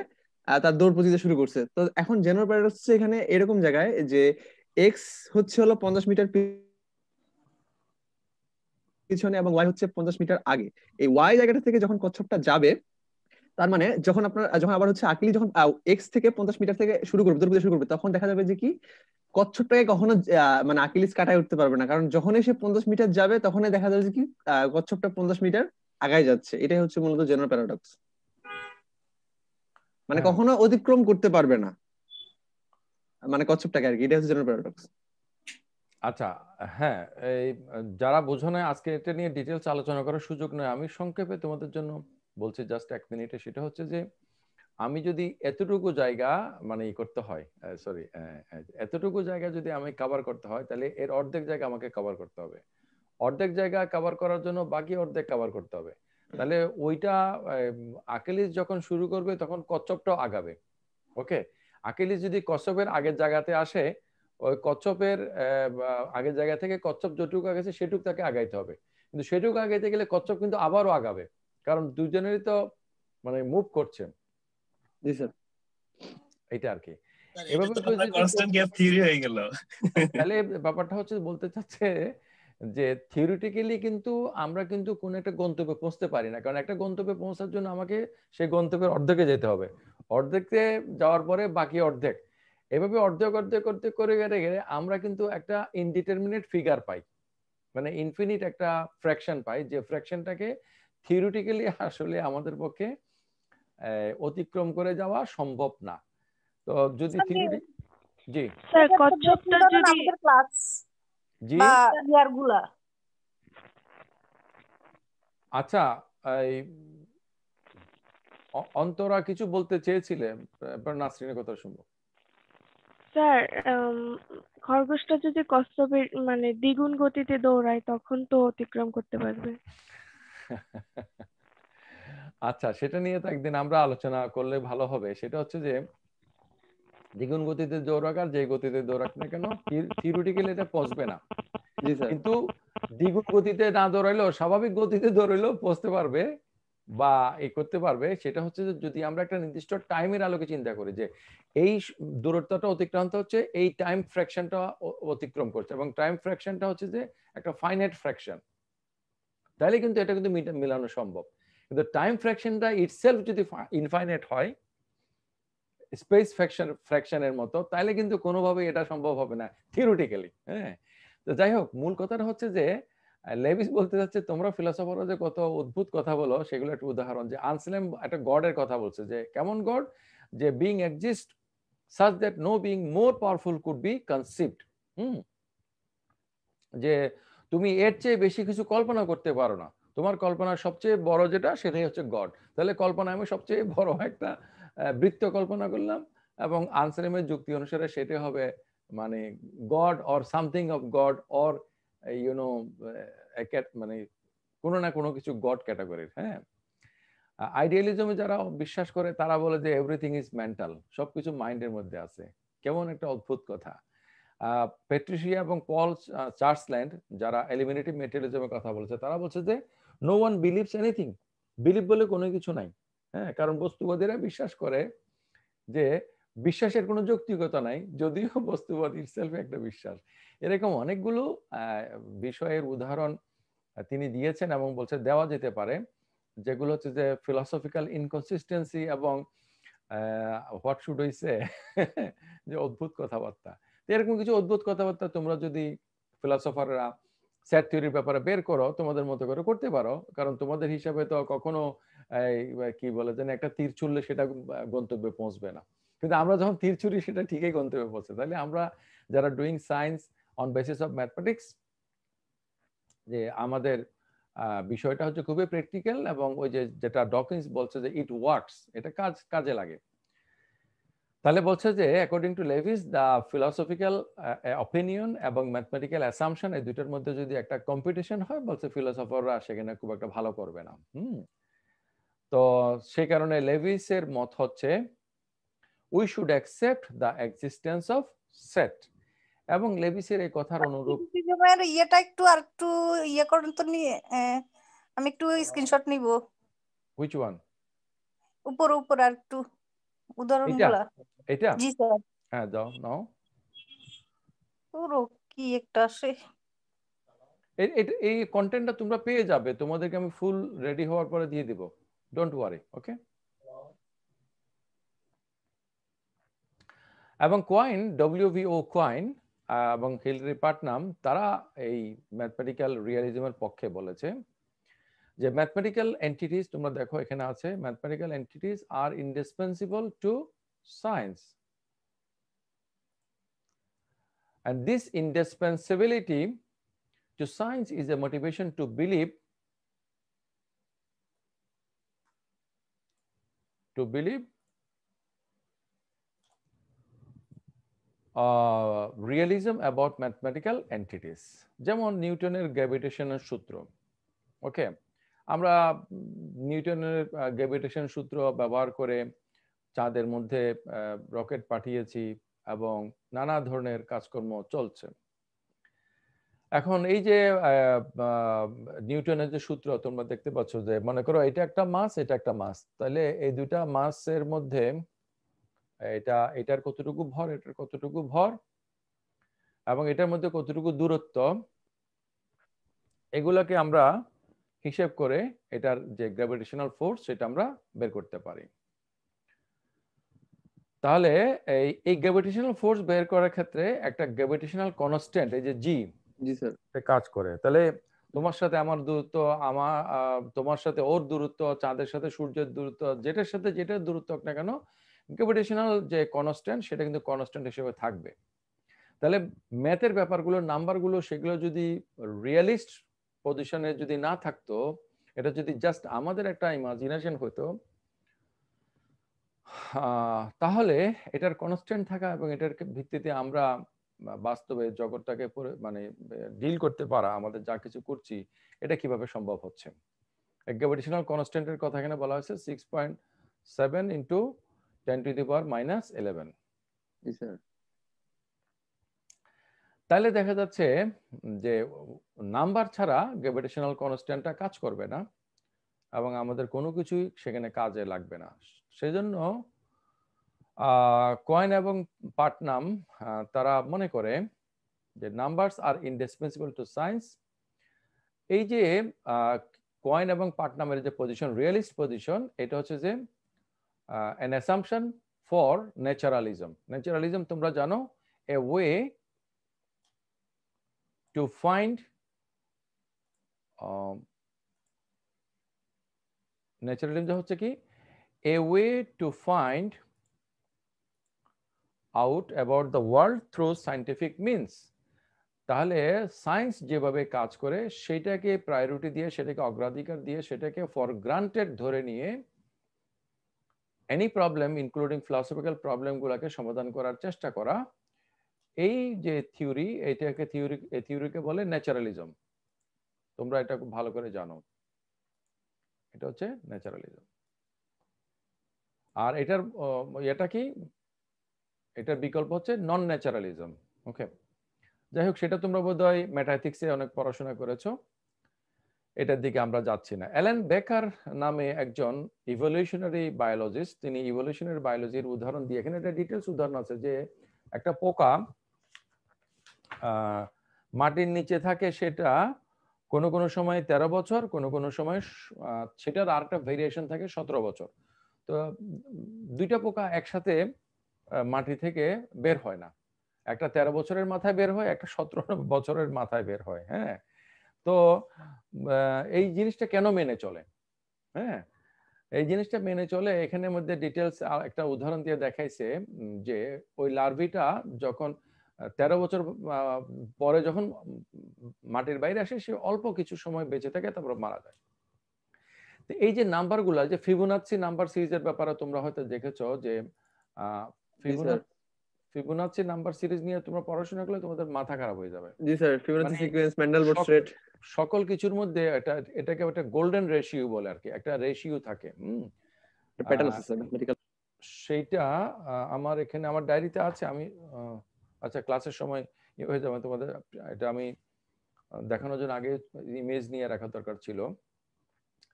তার দৌড় প্রতিযোগিতা শুরু করছে। তো এখন জেনারেল প্যারাডক্স হচ্ছে এখানে এরকম জায়গায় যে এক্স হলো 50 মিটার পিছনে এবং ওয়াই হচ্ছে 50 মিটার আগে। এই ওয়াই জায়গাটা থেকে যখন কচ্ছপটা যাবে, তার মানে যখন আবার আকিলি যখন এক্স থেকে 50 মিটার থেকে শুরু করবে, তখন দেখা যাবে যে কি কচ্ছপটাকে কখনো মানে আকিলিস কাটায় উঠতে পারবে না, কারণ যখনই সে 50 মিটার যাবে তখনই দেখা যাবে যে কি কচ্ছপটা 50 মিটার আগায় যাচ্ছে। এটাই হচ্ছে মূলত জেনারেল প্যারাডক্স, মানে কখনো অতিক্রম করতে পারবে না মানে কচ্ছপটাকে আর কি। এটা হচ্ছে জেনারেল প্যারাডক্স। আচ্ছা, হ্যাঁ, এই যারা বোঝো না আজকে এটা নিয়ে ডিটেলস আলোচনা করার সুযোগ নয়, আমি সংক্ষেপে তোমাদের জন্য বলছি জাস্ট 1 মিনিটে। সেটা হচ্ছে যে আমি যদি এতটুকু জায়গা মানে করতে হয়, সরি, এতটুকু জায়গা যদি আমি কভার করতে হয়, তাহলে এর অর্ধেক জায়গা আমাকে কভার করতে হবে। অর্ধেক জায়গা কভার করার জন্য বাকি অর্ধেক কভার করতে হবে। তাহলে ওইটা আকিলিস যখন শুরু করবে তখন কচ্ছপটাও আগাবে। ওকে, আকিলিস যদি কচ্ছপের আগের জায়গাতে আসে, ওই কচ্ছপের আগের জায়গা থেকে কচ্ছপ যতটুকু আগেছে সেটুকু তাকে আগাইতে হবে। কিন্তু সেটুকু আগাইতে গেলে কচ্ছপ কিন্তু আবারও আগাবে, কারণ দুজনেরই তো মানে মুভ করছে। জি স্যার। এটা আর কি। এটা তো আপনার কনস্ট্যান্ট গ্যাপ থিওরি হয়ে গেল। তাহলে ব্যাপারটা হচ্ছে, বলতে চাচ্ছে যে থিওরিটিক্যালি কিন্তু আমরা কিন্তু কোন একটা গন্তব্যে পৌঁছতে পারি না, কারণ একটা গন্তব্যে পৌঁছার জন্য আমাকে সেই গন্তব্যের অর্ধেকে যেতে হবে, অর্ধেকে যাওয়ার পরে বাকি অর্ধেক, এভাবে অর্ধেক অর্ধেক অর্ধেক করে গেলে আমরা কিন্তু একটা ইনডিটারমিনেট ফিগার পাই, মানে ইনফিনিট একটা ফ্র্যাকশন পাই, যে ফ্র্যাকশনটাকে থিওরিটিক্যালি আসলে আমাদের পক্ষে অতিক্রম করে যাওয়া সম্ভব না। তো যদি থিওরি, জি স্যার কচ্ছপটা যদি আমাদের ক্লাস জি বা ইয়ার গুলা, আচ্ছা, এই অন্তরা কিছু বলতে চেয়েছিলে, নাসরিনের কথা শুনবো। স্যার খরগোশটা যদি কচ্ছপের মানে দ্বিগুণ গতিতে দৌড়ায় তখন তো অতিক্রম করতে পারবে। আচ্ছা, সেটা নিয়ে তো একদিন আমরা আলোচনা করলে ভালো হবে। সেটা হচ্ছে যে দ্বিগুণ গতিতে দৌড়াক আর যে গতিতে দৌড়াক না কেন, থিওরিটিক্যালি এটা পৌঁছবে না। জি স্যার। কিন্তু দ্বিগুণ গতিতে না দৌড়াইলেও স্বাভাবিক গতিতে দৌড়াইলেও পৌঁছতে পারবে বা এই করতে পারবে। সেটা হচ্ছে যে যদি আমরা একটা নির্দিষ্ট টাইমের আলোকে চিন্তা করি যে এই দূরত্বটা অতিক্রান্ত হচ্ছে, এই টাইম ফ্র্যাকশনটা অতিক্রম করছে, এবং টাইম ফ্র্যাকশনটা হচ্ছে যে একটা ফাইনাইট ফ্র্যাকশন, তাহলে কিন্তু এটা কিন্তু মিলানো সম্ভব। কিন্তু টাইম ফ্র্যাকশনটা ইটসেলফ যদি ইনফাইনাইট হয় স্পেস ফ্র্যাকশনের মতো, তাহলে কিন্তু কোনোভাবে এটা সম্ভব হবে না থিওরিটিক্যালি। হ্যাঁ, তো যাই হোক, মূল কথাটা হচ্ছে যে লেভিস বলতে যাচ্ছে তোমরা ফিলোসফাররা যে কত অদ্ভুত কথা বলো, সেগুলো একটা উদাহরণ, যে আনসেলেম একটা গডের কথা বলছে, যে কেমন গড, যে being exist such that no being more powerful could be conceived. যে তুমি এর চেয়ে বেশি কিছু কল্পনা করতে পারো না, তোমার কল্পনার সবচেয়ে বড় যেটা সেটাই হচ্ছে গড। তাহলে কল্পনা আমি সবচেয়ে বড় একটা বৃত্ত কল্পনা করলাম, এবং আনসেলেমের যুক্তি অনুসারে সেটা হবে মানে god or something of god or YONO মানে কোনো না কোনো কিছু গড ক্যাটাগরির। হ্যাঁ, আইডিয়ালিজমে যারা বিশ্বাস করে তারা বলে যে এভরিথিং ইজ মেন্টাল, সবকিছু মাইন্ডের মধ্যে আছে। কেমন একটা অদ্ভুত কথা। পেট্রিশিয়া এবং পল চার্লসল্যান্ড যারা এলিমিনেটিভ মেটেরিয়ালিজমের কথা বলেছে, তারা বলছে যে no one believes anything, believe বলে কোনো কিছু নাই। হ্যাঁ, কারণ বস্তুবাদীরা বিশ্বাস করে যে বিশ্বাসের কোনো যৌক্তিকতা নাই, যদিও বস্তুবাদ ইটসেলফ একটা বিশ্বাস। এরকম অনেকগুলো বিষয়ের উদাহরণ তিনি দিয়েছেন এবং বলছে দেওয়া যেতে পারে, যেগুলো হচ্ছে যে ফিলসফিক্যাল ইনকনসিস্টেন্সি এবং হোয়াট শুড উই সে, যে অদ্ভুত কথাবার্তা। এরকম কিছু অদ্ভুত কথাবার্তা তোমরা যদি ফিলসফাররা সেট থিওরির ব্যাপারে বের করো, তোমাদের মতো করে করতে পারো, কারণ তোমাদের হিসাবে তো কখনো কি বলে যেন একটা তীর ছুড়লে সেটা গন্তব্যে পৌঁছবে না, কিন্তু আমরা যখন তীর ছুড়ি সেটা ঠিকই গন্তব্যে পৌঁছে। তাহলে আমরা যারা doing science on basis of mathematics, যে আমাদের বিষয়টা হচ্ছে খুবই প্র্যাকটিক্যাল, এবং ওই যে যেটা ডকিন্স বলছে যে ইট ওয়ার্কস, এটা কাজে লাগে। তাহলে বলছে যে according to Lewis the philosophical opinion এবং ম্যাথমেটিক্যাল অ্যাসাম্পশন, এই দুইটার মধ্যে যদি একটা কম্পিটিশন হয়, বলছে ফিলসফাররা সেখানে খুব একটা ভালো করবে না। তো সেই কারণে লেভিসের মত হচ্ছে we should accept the existence of set, এবং লেভিসের এই কথার অনুরূপ ইয়েটা একটু আর একটু ইয়ে করেন তো, নিয়ে আমি একটু স্ক্রিনশট নিব। Which one? উপর উপর আর একটু উদাহরণগুলা। এটা জি স্যার। হ্যাঁ, দাও নাও। পুরো কি একটা আসে, এই কন্টেন্টটা তোমরা পেয়ে যাবে, তোমাদেরকে আমি ফুল রেডি হওয়ার পরে দিয়ে দিব, ডোন্ট ওয়ারি। ওকে, এবং কোয়াইন, ডব্লিউভিও কোয়াইন এবং হিলারি পাটনাম, তারা এই ম্যাথমেটিক্যাল রিয়ালিজমের পক্ষে বলেছে যে ম্যাথমেটিক্যাল এন্টিটিস, তোমরা দেখো এখানে আছে, ম্যাথমেটিক্যাল এন্টিটিস আর indispensable to science, and this indispensability to science is a motivation to believe realism about mathematical entities, যেমন নিউটনের গ্র্যাভিটেশনের সূত্র। ওকে, আমরা নিউটনের গ্র্যাভিটেশন সূত্র ব্যবহার করে চাঁদের মধ্যে রকেট পাঠিয়েছি এবং নানা ধরনের কাজকর্ম চলছে। এখন এই যে নিউটনের যে সূত্র তোমরা দেখতে পাচ্ছ, যে মনে করো এটা একটা মাস, এটা একটা মাস, তাহলে এই দুইটা মাসের মধ্যে এটার কতটুকু ভর, এটার কতটুকু ভর এবং এটার মধ্যে কতটুকু দূরত্ব, এগুলোকে আমরা হিসেব করে এটার যে গ্র্যাভিটেশনাল ফোর্স সেটা আমরা বের করতে পারি। তাহলে এই গ্র্যাভিটেশনাল ফোর্স বের করার ক্ষেত্রে একটা গ্র্যাভিটেশনাল কনস্ট্যান্ট, এই যে জি স্যার, কাজ করে। তাহলে তোমার সাথে আমার দূরত্ব, তোমার সাথে ওর দূরত্ব, চাঁদের সাথে সূর্যের দূরত্ব, যেটার সাথে যেটার দূরত্ব হোক না কেন, গ্র্যাভিটেশনাল যে কনস্ট্যান্ট সেটা কিন্তু কনস্ট্যান্ট হিসেবে থাকবে। তাহলে ম্যাথের ব্যাপারগুলো, নাম্বারগুলো, সেগুলো যদি রিয়েলিস্ট পজিশনে যদি না থাকতো, এটা যদি জাস্ট আমাদের একটা ইমাজিনেশন হতো, তাহলে এটার কনস্ট্যান্ট থাকা এবং এটার ভিত্তিতে আমরা বাস্তবে জগৎটাকে মানে ডিল করতে পারা, আমাদের যা কিছু করছি, এটা কিভাবে সম্ভব হচ্ছে। গ্র্যাভিটেশনাল কনস্ট্যান্টের কথা এখানে বলা হয়েছে 6.7 ইন্টু 10⁻⁻11। তাহলে দেখা যাচ্ছে যে নাম্বার ছাড়া গ্র্যাভিটেশনাল কনস্ট্যান্টটা কাজ করবে না এবং আমাদের কোনো কিছুই সেখানে কাজে লাগবে না। সেজন্য কয়েন এবং পাটনাম তারা মনে করে যে numbers R indispensable to science. এই যে কয়েন এবং পাটনামের যে পজিশন, রিয়েলিস্ট পজিশন, এটা হচ্ছে যে an assumption for naturalism. Naturalism তোমরা জানো, a way to find naturalism হচ্ছে কি, a way to find out about the world through scientific means। তাহলে সায়েন্স যেভাবে কাজ করে সেটাকে প্রায়োরিটি দিয়ে, সেটাকে অগ্রাধিকার দিয়ে, সেটাকে ফর গ্রান্টেড ধরে নিয়ে এনি প্রবলেম ইনক্লুডিং ফিলসফিক্যাল প্রবলেমগুলোকে সমাধান করার চেষ্টা করা, এই যে থিওরি, এই থিওরিকে বলে ন্যাচারালিজম। তোমরা এটা খুব ভালো করে জানো, এটা হচ্ছে ন্যাচারালিজম। আর এটার এটা কি, এটার বিকল্প হচ্ছে নন ন্যাচারালিজম। ওকে, যাই হোক, সেটা তোমরা বোধহয় ম্যাথমেটিক্সে অনেক পড়াশোনা করেছো, এটার দিকে আমরা যাচ্ছি না। অ্যালান বেকার নামে একজন ইভলিউশনারি বায়োলজিস্ট, তিনি ইভলিউশনারি বায়োলজির উদাহরণ দিয়ে, এখানে একটা ডিটেলস উদাহরণ আছে যে একটা পোকা মাটির নিচে থাকে, সেটা কোনো কোনো সময় 13 বছর, কোনো কোনো সময় সেটার আরেকটা ভেরিয়েশন থাকে 17 বছর। তো দুইটা পোকা একসাথে মাটি থেকে বের হয় না, একটা 13 বছরের মাথায় বের হয়, একটা 17 বছরের মাথায় বের হয়। হ্যাঁ, তো এই জিনিসটা কেন মেনে চলে? হ্যাঁ, এই জিনিসটা মেনে চলে, এখানের মধ্যে ডিটেলস একটা উদাহরণ দিয়ে দেখাইছে যে ওই লার্ভিটা যখন 13 বছর পরে যখন মাটির বাইরে আসে, সে অল্প কিছু সময় বেঁচে থাকে, তারপর মারা যায়। তো এই যে নাম্বারগুলো, যে ফিবোনাচ্চি নাম্বার সিরিজের ব্যাপারে তোমরা হয়তো দেখেছো যে ফিবোনাচ্চি নাম্বার সিরিজ নিয়ে তোমরা পড়াশোনা করলে তোমাদের মাথা খারাপ হয়ে যাবে। জি স্যার, ফিবোনাচ্চি সিকোয়েন্স, ম্যান্ডেলবোর্ডস রেট, সকল কিছুর মধ্যে এটাকে একটা গোল্ডেন রেশিও বলে আর কি, একটা রেশিও থাকে। প্যাটার্ন আছে স্যার ম্যাথমেটিক্যাল, সেইটা আমার এখানে আমার ডায়েরিতে আছে। আমি আচ্ছা ক্লাসের সময় হয়ে যাবে তোমাদের, এটা আমি দেখানোর জন্য আগে ইমেজ নিয়ে রাখা দরকার ছিল।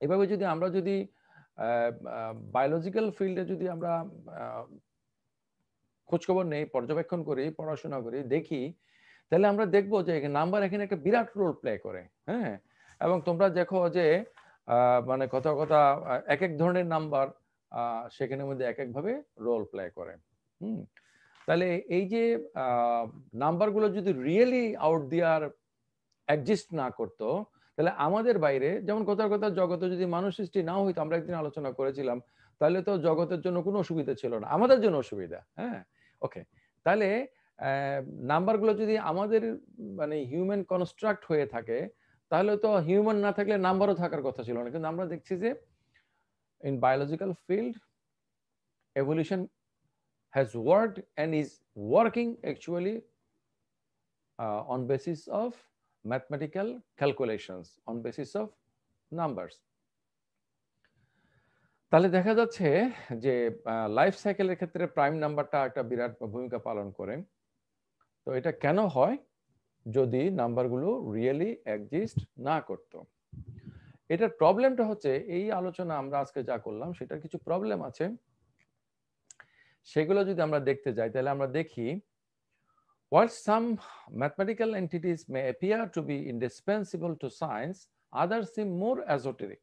এভাবে যদি আমরা বায়োলজিক্যাল ফিল্ডে যদি আমরা খোঁজখবর নেই, পর্যবেক্ষণ করি, পড়াশোনা করি, দেখি, তাহলে আমরা দেখবো যে নাম্বার এখানে একটা বিরাট রোল প্লে করে। হ্যাঁ, এবং তোমরা দেখো যে মানে কথা এক এক ধরনের নাম্বার সেখানের মধ্যে এক একভাবে রোল প্লে করে। তাহলে এই যে নাম্বারগুলো যদি রিয়েলি আউট দেয়ার এক্সিস্ট না করতো, তাহলে আমাদের বাইরে, যেমন কথা জগতে যদি মানুষ সৃষ্টি নাও হইতো, আমরা একদিন আলোচনা করেছিলাম, তাহলে তো জগতের জন্য কোনো অসুবিধা ছিল না, আমাদের জন্য অসুবিধা। হ্যাঁ, ওকে, তাহলে নাম্বারগুলো যদি আমাদের মানে হিউম্যান কনস্ট্রাক্ট হয়ে থাকে, তাহলে তো হিউম্যান না থাকলে নাম্বারও থাকার কথা ছিল না। কিন্তু আমরা দেখছি যে in biological field evolution has worked and is working actually on basis of mathematical calculations, on basis of numbers. তাহলে দেখা যাচ্ছে যে লাইফ সাইকেলের ক্ষেত্রে প্রাইম নাম্বারটা একটা বিরাট ভূমিকা পালন করে। তো এটা কেন হয়? যদি নাম্বারগুলো রিয়েলি এক্সিস্ট না করতো। এটার প্রবলেমটা হচ্ছে, এই আলোচনা আমরা আজকে যা করলাম সেটার কিছু প্রবলেম আছে, সেগুলো যদি আমরা দেখতে যাই তাহলে আমরা দেখি, while some mathematical entities may appear to be indispensable to science, others seem more esoteric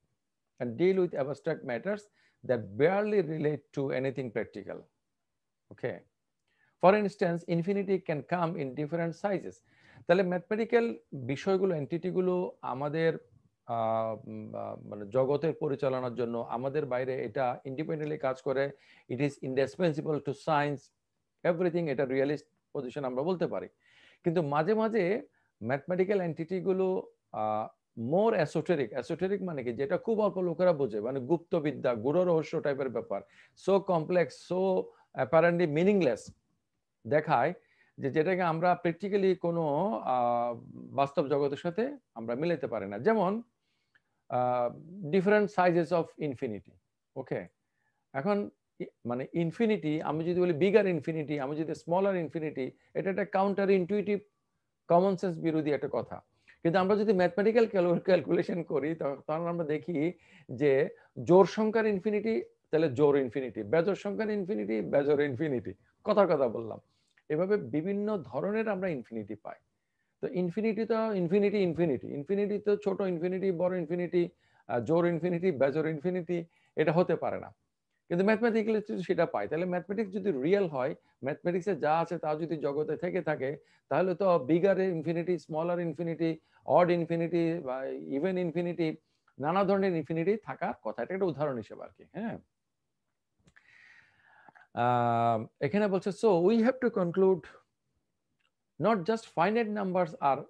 and deal with abstract matters that barely relate to anything practical. Okay. For instance, infinity can come in different sizes. তাহলে mathematical বিষয়গুলো, এন্টিটিগুলো আমাদের মানে জগতের পরিচালনার জন্য আমাদের বাইরে এটা ইন্ডিপেন্ডেন্টলি কাজ করে। It is indispensable to science, everything, এটা রিয়েলিস্ট পজিশন আমরা বলতে পারি। কিন্তু মাঝে মাঝে ম্যাথমেটিক্যাল এন্টিটিগুলো মোর এসোটেরিক। এসোটেরিক মানে কি? যেটা খুব অল্প লোকেরা বোঝে, মানে গুপ্তবিদ্যা, গূঢ় রহস্য টাইপের ব্যাপার, so complex, so apparently meaningless দেখায়, যে যেটাকে আমরা প্র্যাকটিক্যালি কোনো বাস্তব জগতের সাথে আমরা মিলাতে পারি না। যেমন ডিফারেন্ট সাইজেস অফ ইনফিনিটি। ওকে, এখন মানে ইনফিনিটি, আমি যদি বলি বিগার ইনফিনিটি, আমি যদি স্মলার ইনফিনিটি, এটা একটা কাউন্টার ইনটুইটিভ, কমন সেন্স বিরোধী একটা কথা। কিন্তু আমরা যদি ম্যাথমেটিক্যাল ক্যালকুলেশন করি তখন আমরা দেখি যে জোড় সংখ্যার ইনফিনিটি তাহলে জোড় ইনফিনিটি, বেজোড় সংখ্যার ইনফিনিটি বেজোড় ইনফিনিটি, কথা বললাম। এভাবে বিভিন্ন ধরনের আমরা ইনফিনিটি পাই। তো ইনফিনিটি তো ইনফিনিটি ইনফিনিটি ইনফিনিটি তো ছোট ইনফিনিটি, বড় ইনফিনিটি, জোড় ইনফিনিটি, বেজোড় ইনফিনিটি, এটা হতে পারে না। কিন্তু ম্যাথমেটিক্যালি যদি সেটা পাই, তাহলে ম্যাথমেটিক্স যদি রিয়েল হয়, ম্যাথমেটিক্সে যা আছে তা যদি জগতে থেকে থাকে, তাহলে তো bigger infinity, smaller infinity, odd infinity বা ইভেন ইনফিনিটি, নানা ধরনের ইনফিনিটি থাকার কথা। এটা একটা উদাহরণ হিসেবে আর কি। হ্যাঁ, এখানে বলছে, so we have to conclude not just finite numbers are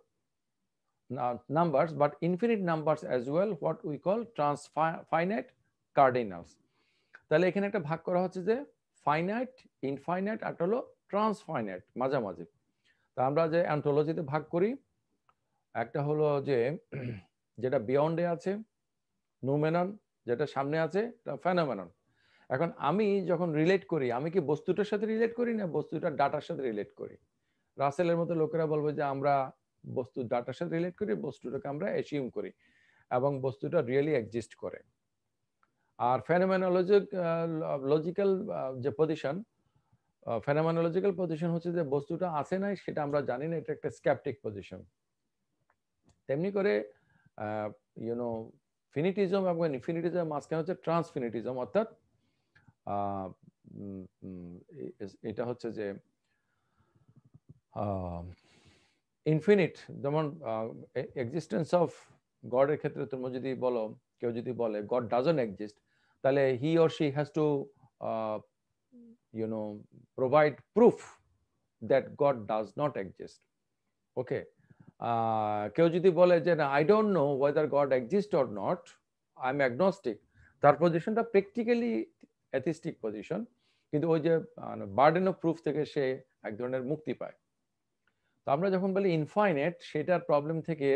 numbers but infinite numbers as well, what we call transfinite cardinals. তাহলে এখানে একটা ভাগ করা হচ্ছে যে ফাইনাইট, ইনফাইনাইট আর হলো ট্রান্সফাইনাইট, মাঝামাঝি। তা আমরা যে অ্যান্থোলজিতে ভাগ করি, একটা হলো যে যেটা বিয়ন্ডে আছে নুমেনন, যেটা সামনে আছে ফেনোমেনন। এখন আমি যখন রিলেট করি, আমি কি বস্তুটার সাথে রিলেট করি না বস্তুটার ডাটার সাথে রিলেট করি? রাসেলের মতো লোকেরা বলবে যে আমরা বস্তু ডাটার সাথে রিলেট করি, বস্তুটাকে আমরা অ্যাসিউম করি এবং বস্তুটা রিয়েলি এক্সিস্ট করে। আর ফেনোমেনোলজিক্যাল যে পজিশন, ফেনোমেনোলজিক্যাল পজিশন হচ্ছে যে বস্তুটা আছে নাই সেটা আমরা জানি না, এটা একটা স্ক্যাপটিক পজিশন। তেমনি করে ফিনিটিজম এবং ইনফিনিটিজম মাঝখানে হচ্ছে ট্রান্সফিনিটিজম, অর্থাৎ এটা হচ্ছে যে ইনফিনিট, যেমন এক্সিস্টেন্স অফ গডের ক্ষেত্রে তোমরা যদি বলো, কেউ যদি বলে গড ডাজন্ট এক্সিস্ট, তাহলে he or she has to provide proof that God does not exist. Okay, কেউ যদি বলে যে না, I don't know whether God exists or not, I'm agnostic, তার পজিশনটা প্র্যাকটিক্যালি অ্যাথিস্টিক পজিশন, কিন্তু ওই যে বার্ডেন অফ প্রুফ থেকে সে এক ধরনের মুক্তি পায়। তো আমরা যখন বলি ইনফাইনাইট, সেটার প্রবলেম থেকে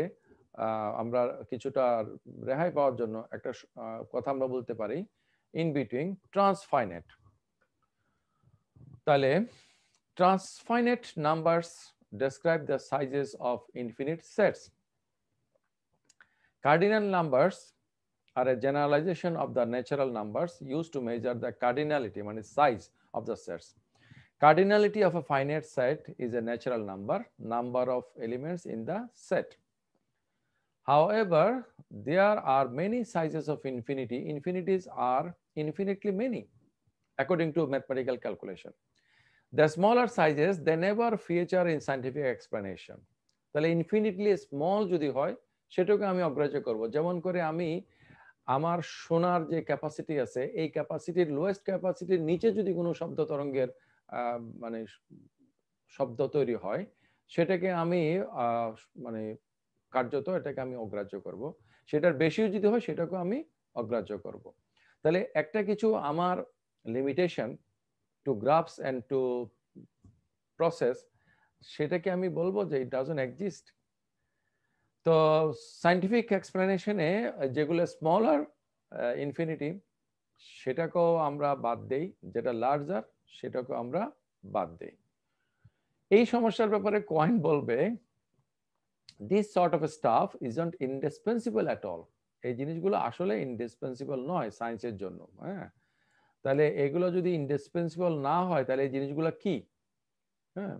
আমরা কিছুটা রেহাই পাওয়ার জন্য একটা কথা আমরা বলতে পারি ইন বিটুইন ট্রান্সফাইনাইট। তাহলে transfinite numbers describe the sizes of infinite sets. Cardinal numbers are a generalization of the natural numbers used to measure the cardinality, means size of the sets. Cardinality of a finite set is a natural number of elements in the set. However, there are many sizes of infinity. Infinities are infinitely many according to mathematical calculation. The smaller sizes, they never feature in scientific explanation. তাহলে infinitely small যদি হয় সেটাকে আমি অগ্রাহ্য করব। যেমন করে আমি আমার শোনার যে ক্যাপাসিটি আছে, এই ক্যাপাসিটির লোয়েস্ট ক্যাপাসিটির নিচে যদি কোনো শব্দ তরঙ্গের মানে শব্দ তৈরি হয়, সেটাকে আমি মানে কার্যত এটাকে আমি অগ্রাহ্য করব। সেটার বেশিও যদি হয় সেটাকে আমি অগ্রাহ্য করব। তাহলে একটা কিছু আমার limitation, two graphs and two process, সেটাকে আমি বলবো যে ইট ডাজন্ট এক্সিস্ট। তো সায়েন্টিফিক এক্সপ্লেনেশনে যেগুলো স্মলার ইনফিনিটি সেটাকেও আমরা বাদ দেই, যেটা লার্জার সেটাকেও আমরা বাদ দেই। এই সমস্যার ব্যাপারে কয়েন বলবে this sort of stuff isn't indispensable at all. এই জিনিসগুলো আসলে ইন্ডিসপেন্সিবল নয় সায়েন্সের জন্য। হ্যাঁ, তাহলে এগুলো যদি ইন্ডিসপেন্সিবল না হয় তাহলে এই জিনিসগুলো কি? হ্যাঁ,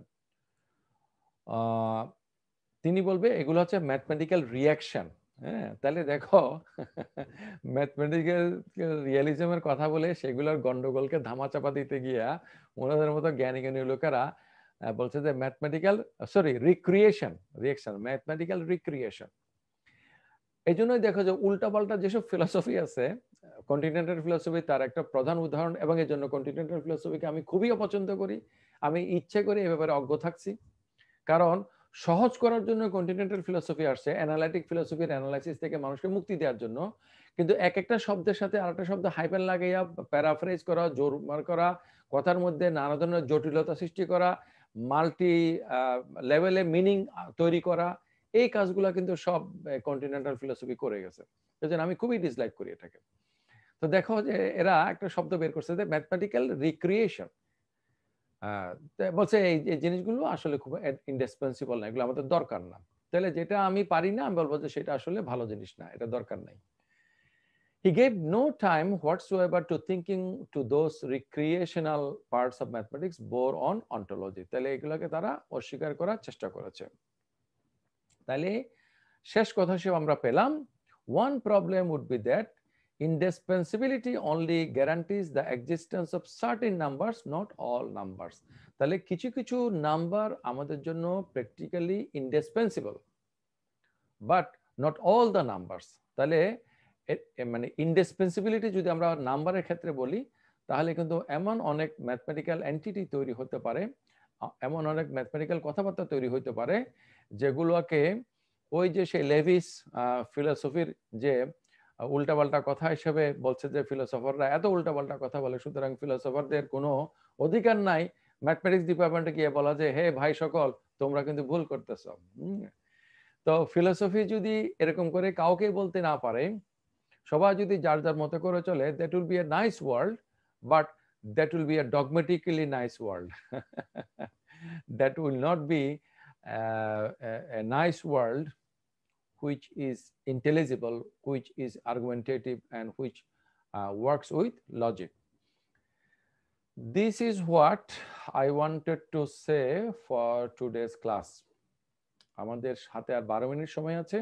তিনি বলবে এগুলো হচ্ছে ম্যাথমেটিক্যাল রিয়াকশন। হ্যাঁ, তাহলে দেখো ম্যাথমেটিক্যাল রিয়ালিজমের কথা বলে সেগুলোর গন্ডগোলকে ধামাচাপা দিতে গিয়া ওনাদের মতো জ্ঞানী জ্ঞানী লোকেরা বলছে যে ম্যাথমেটিক্যাল রিয়াকশন ম্যাথমেটিক্যাল রিক্রিয়েশন। এই জন্যই দেখো যে উল্টাপাল্টা যেসব ফিলসফি আছে, কন্টিনেন্টাল ফিলসফি তার একটা প্রধান উদাহরণ, এবং এই জন্য কন্টিনেন্টাল ফিলসফিকে আমি খুবই অপছন্দ করি। আমি ইচ্ছে করে এ ব্যাপারে অজ্ঞ থাকছি, কারণ সহজ করার জন্য কন্টিনেন্টাল ফিলসফি আসছে, অ্যানালাইটিক ফিলসফির অ্যানালাইসিস থেকে মানুষকে মুক্তি দেওয়ার জন্য। কিন্তু এক একটা শব্দের সাথে আরেকটা শব্দ হাইপেন লাগাইয়া প্যারাফ্রেজ করা, জোর করা, কথার মধ্যে নানা ধরনের জটিলতা সৃষ্টি করা, মাল্টি লেভেলে মিনিং তৈরি করা, এই কাজগুলো কিন্তু সব কন্টিনেন্টাল ফিলসফি করে গেছে। সেজন্য আমি খুবই ডিসলাইক করি এটাকে। তো দেখো যে এরা একটা শব্দ বের করছে যে ম্যাথমেটিক্যাল রিক্রিয়েশন। বলছে এই জিনিসগুলো আসলে খুব ইন্ডিসপেন্সিবল না, এগুলো আমাদের দরকার না। তাহলে যেটা আমি পারি না আমি বলবো যে সেটা আসলে ভালো জিনিস না, এটা দরকার নাই। He gave no time whatsoever to thinking to those recreational parts of mathematics bore on ontology. তাহলে এগুলোকে তারা অস্বীকার করার চেষ্টা করেছে। তাহলে শেষ কথা হিসেবে আমরা পেলাম, one problem would be that indispensability only guarantees the existence of certain numbers, not all numbers. তাহলে কিছু কিছু নাম্বার আমাদের জন্য practically indispensable, but not all the numbers. তাহলে মানে ইন্ডিসপেন্সিবিলিটি যদি আমরা নাম্বারের ক্ষেত্রে বলি, তাহলে কিন্তু এমন অনেক ম্যাথমেটিক্যাল এন্টিটি তৈরি হতে পারে, এমন অনেক ম্যাথমেটিক্যাল কথাবার্তা তৈরি হতে পারে যেগুলোকে ওই যে সেই লেভিস ফিলোসফির যে উল্টাপাল্টা কথা হিসেবে বলছে যে ফিলোসফাররা এত উল্টাপাল্টা কথা বলে, সুতরাং ফিলোসফারদের কোনো অধিকার নাই ম্যাথমেটিক্স ডিপার্টমেন্টে গিয়ে বলা যে হে ভাই সকল তোমরা কিন্তু ভুল করতেছ। তো ফিলোসফি যদি এরকম করে কাউকে বলতে না পারে, সবাই যদি যার যার মতো করে চলে, that will be a nice world, but that will be a dogmatically nice world. That will not be a nice world which is intelligible, which is argumentative, and which works with logic. This is what I wanted to say for today's class. আমাদের হাতে আর 12 minute সময় আছে,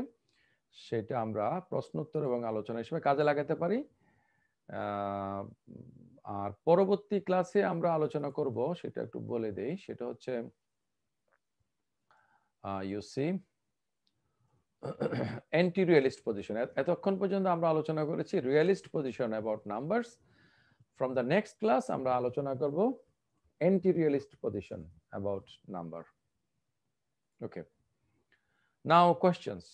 সেটা আমরা প্রশ্নোত্তর এবং আলোচনা হিসেবে কাজে লাগাতে পারি। আর পরবর্তী ক্লাসে আমরা আলোচনা করব, সেটা একটু বলে দেই, সেটা হচ্ছে you see anti realist position. এতক্ষণ পর্যন্ত আমরা আলোচনা করেছি realist position about numbers. From the next class আমরা আলোচনা করব anti realist position about number. Okay, now questions.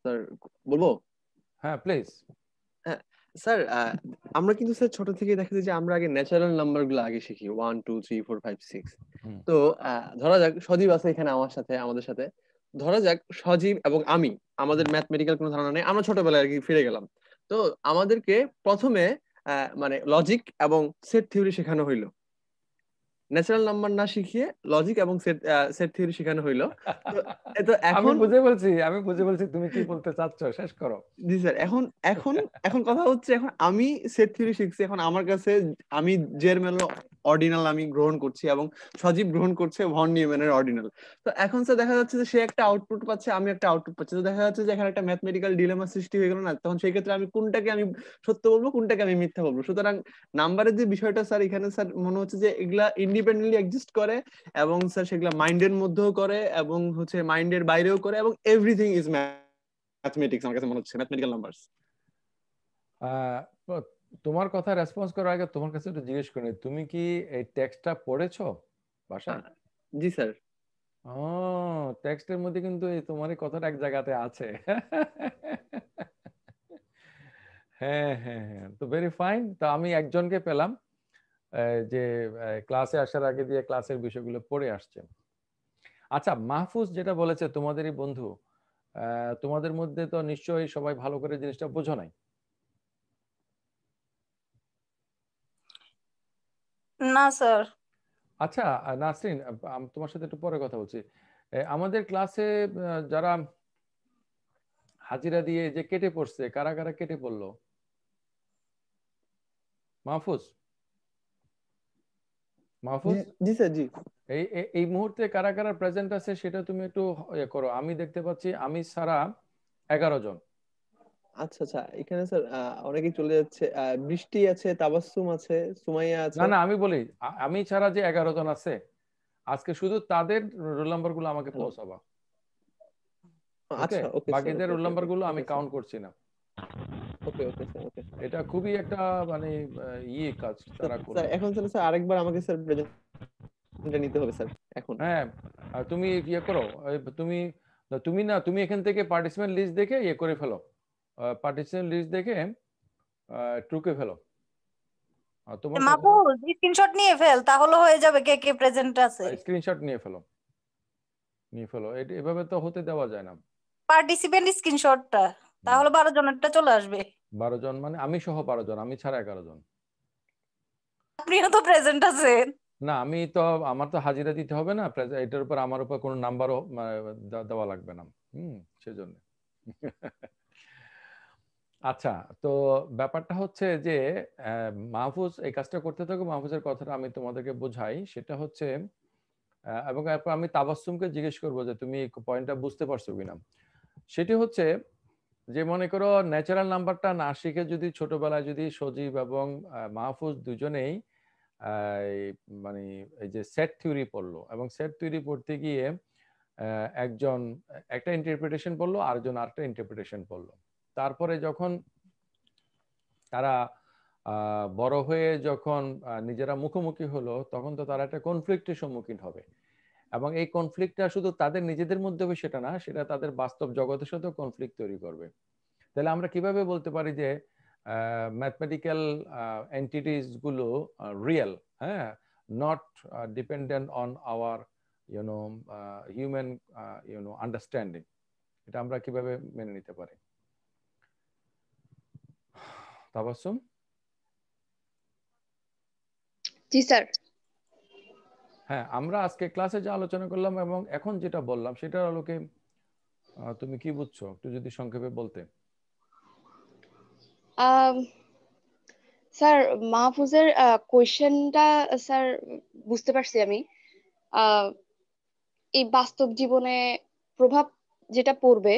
Sir বলবো? হ্যাঁ প্লিজ। হ্যাঁ স্যার, আমরা কিন্তু স্যার ছোট থেকে দেখা যায় যে আমরা আগে ন্যাচারাল নাম্বার গুলো আগে শিখি, 1 2 3 4 5 6। তো ধরা যাক সজীব আছে এখানে আমাদের সাথে, ধরা যাক সজীব এবং আমি, আমাদের ম্যাথমেটিক্যাল কোনো ধারণা নেই, আমরা ছোটবেলায় আর কি ফিরে গেলাম। তো আমাদেরকে প্রথমে মানে লজিক এবং সেট থিওরি শেখানো হইলো, ন্যাচারাল নাম্বার না শিখিয়ে লজিক এবং সেট থিওরি শেখানো হইলো। তো আমি বুঝে বলছি তুমি কি বলতে চাচ্ছ, শেষ করো। জি স্যার, এখন কথা হচ্ছে, এখন আমি সেট থিওরি শিখছি, এখন আমার কাছে আমি জেরমেলের অর্ডিনাল আমি গ্রহণ করছি এবং সজীব গ্রহণ করছে ভন নিউম্যানের অর্ডিনাল। তো এখন স্যার দেখা যাচ্ছে যে সে একটা আউটপুট পাচ্ছে, আমি একটা আউটপুট পাচ্ছি। তো দেখা যাচ্ছে যে এখানে একটা ম্যাথমেটিক্যাল ডিলেমা সৃষ্টি হয়ে গেল না? তখন সেই ক্ষেত্রে আমি কোনটাকে আমি সত্য বলবো, কোনটাকে আমি মিথ্যা বলবো? সুতরাং নাম্বারের যে বিষয়টা স্যার, এখানে স্যার মনে হচ্ছে যে এগুলা ইন্ডিপেন্ডেন্টলি এক্সিস্ট করে, এবং স্যার সেগুলা মাইন্ডের মধ্যেও করে এবং হচ্ছে মাইন্ডের বাইরেও করে, এবং এভরিথিং ইজ ম্যাথমেটিক্স আমার কাছে মনে হচ্ছে, ম্যাথমেটিক্যাল নাম্বারস। তোমার কথা রেসপন্স করার আগে তোমার কাছে একটু জিজ্ঞেস করি, তুমি কি এই টেক্সটটা পড়েছো বাসায়? জি স্যার। ও, টেক্সটের মধ্যে কিন্তু এই তোমার এই কথাটা এক জায়গাতে আছে। হ্যাঁ হ্যাঁ হ্যাঁ, তো ভেরি ফাইন। তো আমি একজনকে পেলাম যে ক্লাসে আসার আগে দিয়ে ক্লাসের বিষয়গুলো পড়ে আসছে। আচ্ছা, মাহফুজ যেটা বলেছে তোমাদেরই বন্ধু, তোমাদের মধ্যে তো নিশ্চয়ই সবাই ভালো করে জিনিসটা বোঝো নাই। না স্যার। আচ্ছা নাসরিন, আমি তোমার সাথে একটু পরে কথা বলছি। আমাদের ক্লাসে যারা হাজিরা দিয়ে যে কেটে পড়ছে, কারা কারা কেটে পড়লো? মাহফুজ, মাহফুজ জি স্যার, জি। এই মুহূর্তে কারা কারা প্রেজেন্ট আছে সেটা তুমি একটু করো। আমি দেখতে পাচ্ছি আমি ছাড়া 11 জন। আচ্ছা আচ্ছা, এখানে স্যার অনেকেই চলে যাচ্ছে। বৃষ্টি আছে, তাবাসসুম আছে, সুমাইয়া আছে। না না, আমি বলি আমি ছাড়া যে 11 জন আছে আজকে শুধু তাদের রোল নাম্বার গুলো আমাকে হ্যালো। পৌঁছাবা। ওকে, আচ্ছা, ওকে স্যার, বাকিদের ওকে রোল ওকে নাম্বার ওকে গুলো আমি ওকে স্যার, কাউন্ট করছি না। ওকে ওকে স্যার, ওকে এটা খুবই একটা মানে কাজ তারা স্যার। করলো। এখন স্যার আরেকবার আমাকে স্যার প্রেজেন্টটা নিতে হবে স্যার এখন। হ্যাঁ, তুমি করো, তুমি তুমি না, তুমি এখান থেকে পার্টিসিপেন্ট লিস্ট দেখে করে ফেলো। পার্টিসিপেন্ট লিস্ট দেখে ট্রুকে ফেলো। তোমার কথা মাহফুজ স্ক্রিনশট নিয়ে ফেল, তাহলে হয়ে যাবে কে কে প্রেজেন্ট আছে। স্ক্রিনশট নিয়ে ফেলো, নিয়ে ফেলো। এভাবে তো হতে দেওয়া যায় না। পার্টিসিপেন্ট স্ক্রিনশটটা, তাহলে 12 জনেরটা চলে আসবে। 12 জন মানে আমি সহ 12 জন, আমি ছাড়া 11 জন। আপনিও তো প্রেজেন্ট আছেন। না, আমি তো, আমার তো হাজিরা দিতে হবে না, এটার উপর আমার উপর কোনো নাম্বারও দেওয়া লাগবে না। সেজন্য। আচ্ছা, তো ব্যাপারটা হচ্ছে যে মাহফুজ এই কাজটা করতে থাকো। মাহফুজের কথাটা আমি তোমাদেরকে বোঝাই। সেটা হচ্ছে এবং এরপর আমি তাবাসসুমকে জিজ্ঞেস করবো যে তুমি পয়েন্টটা বুঝতে পারছো কিনা। সেটি হচ্ছে যে মনে করো ন্যাচারাল নাম্বারটা না শিখে যদি ছোটবেলায় যদি সজীব এবং মাহফুজ দুজনেই মানে এই যে সেট থিওরি পড়লো, এবং সেট থিওরি পড়তে গিয়ে একজন একটা ইন্টারপ্রিটেশন পড়লো, আরেকজন আরেকটা ইন্টারপ্রিটেশন পড়লো। তারপরে যখন তারা বড় হয়ে যখন নিজেরা মুখোমুখি হলো, তখন তো তারা একটা কনফ্লিক্টের সম্মুখীন হবে। এবং এই কনফ্লিক্টটা শুধু তাদের নিজেদের মধ্যে হবে সেটা না, সেটা তাদের বাস্তব জগতের সাথেও কনফ্লিক্ট তৈরি করবে। তাহলে আমরা কিভাবে বলতে পারি যে ম্যাথমেটিক্যাল এন্টিটিস গুলো রিয়েল, হ্যাঁ, not dependent on our human understanding? এটা আমরা কিভাবে মেনে নিতে পারি? তাবাসসুম? জি স্যার। হ্যাঁ, আমরা আজকে ক্লাসে যা আলোচনা করলাম এবং এখন যেটা বললাম সেটার আলোকে তুমি কি বুঝছো একটু যদি সংক্ষেপে বলতে। স্যার মাহফুজের কোয়েশ্চেনটা স্যার বুঝতে পারছি আমি। এই বাস্তব জীবনে প্রভাব যেটা পড়বে,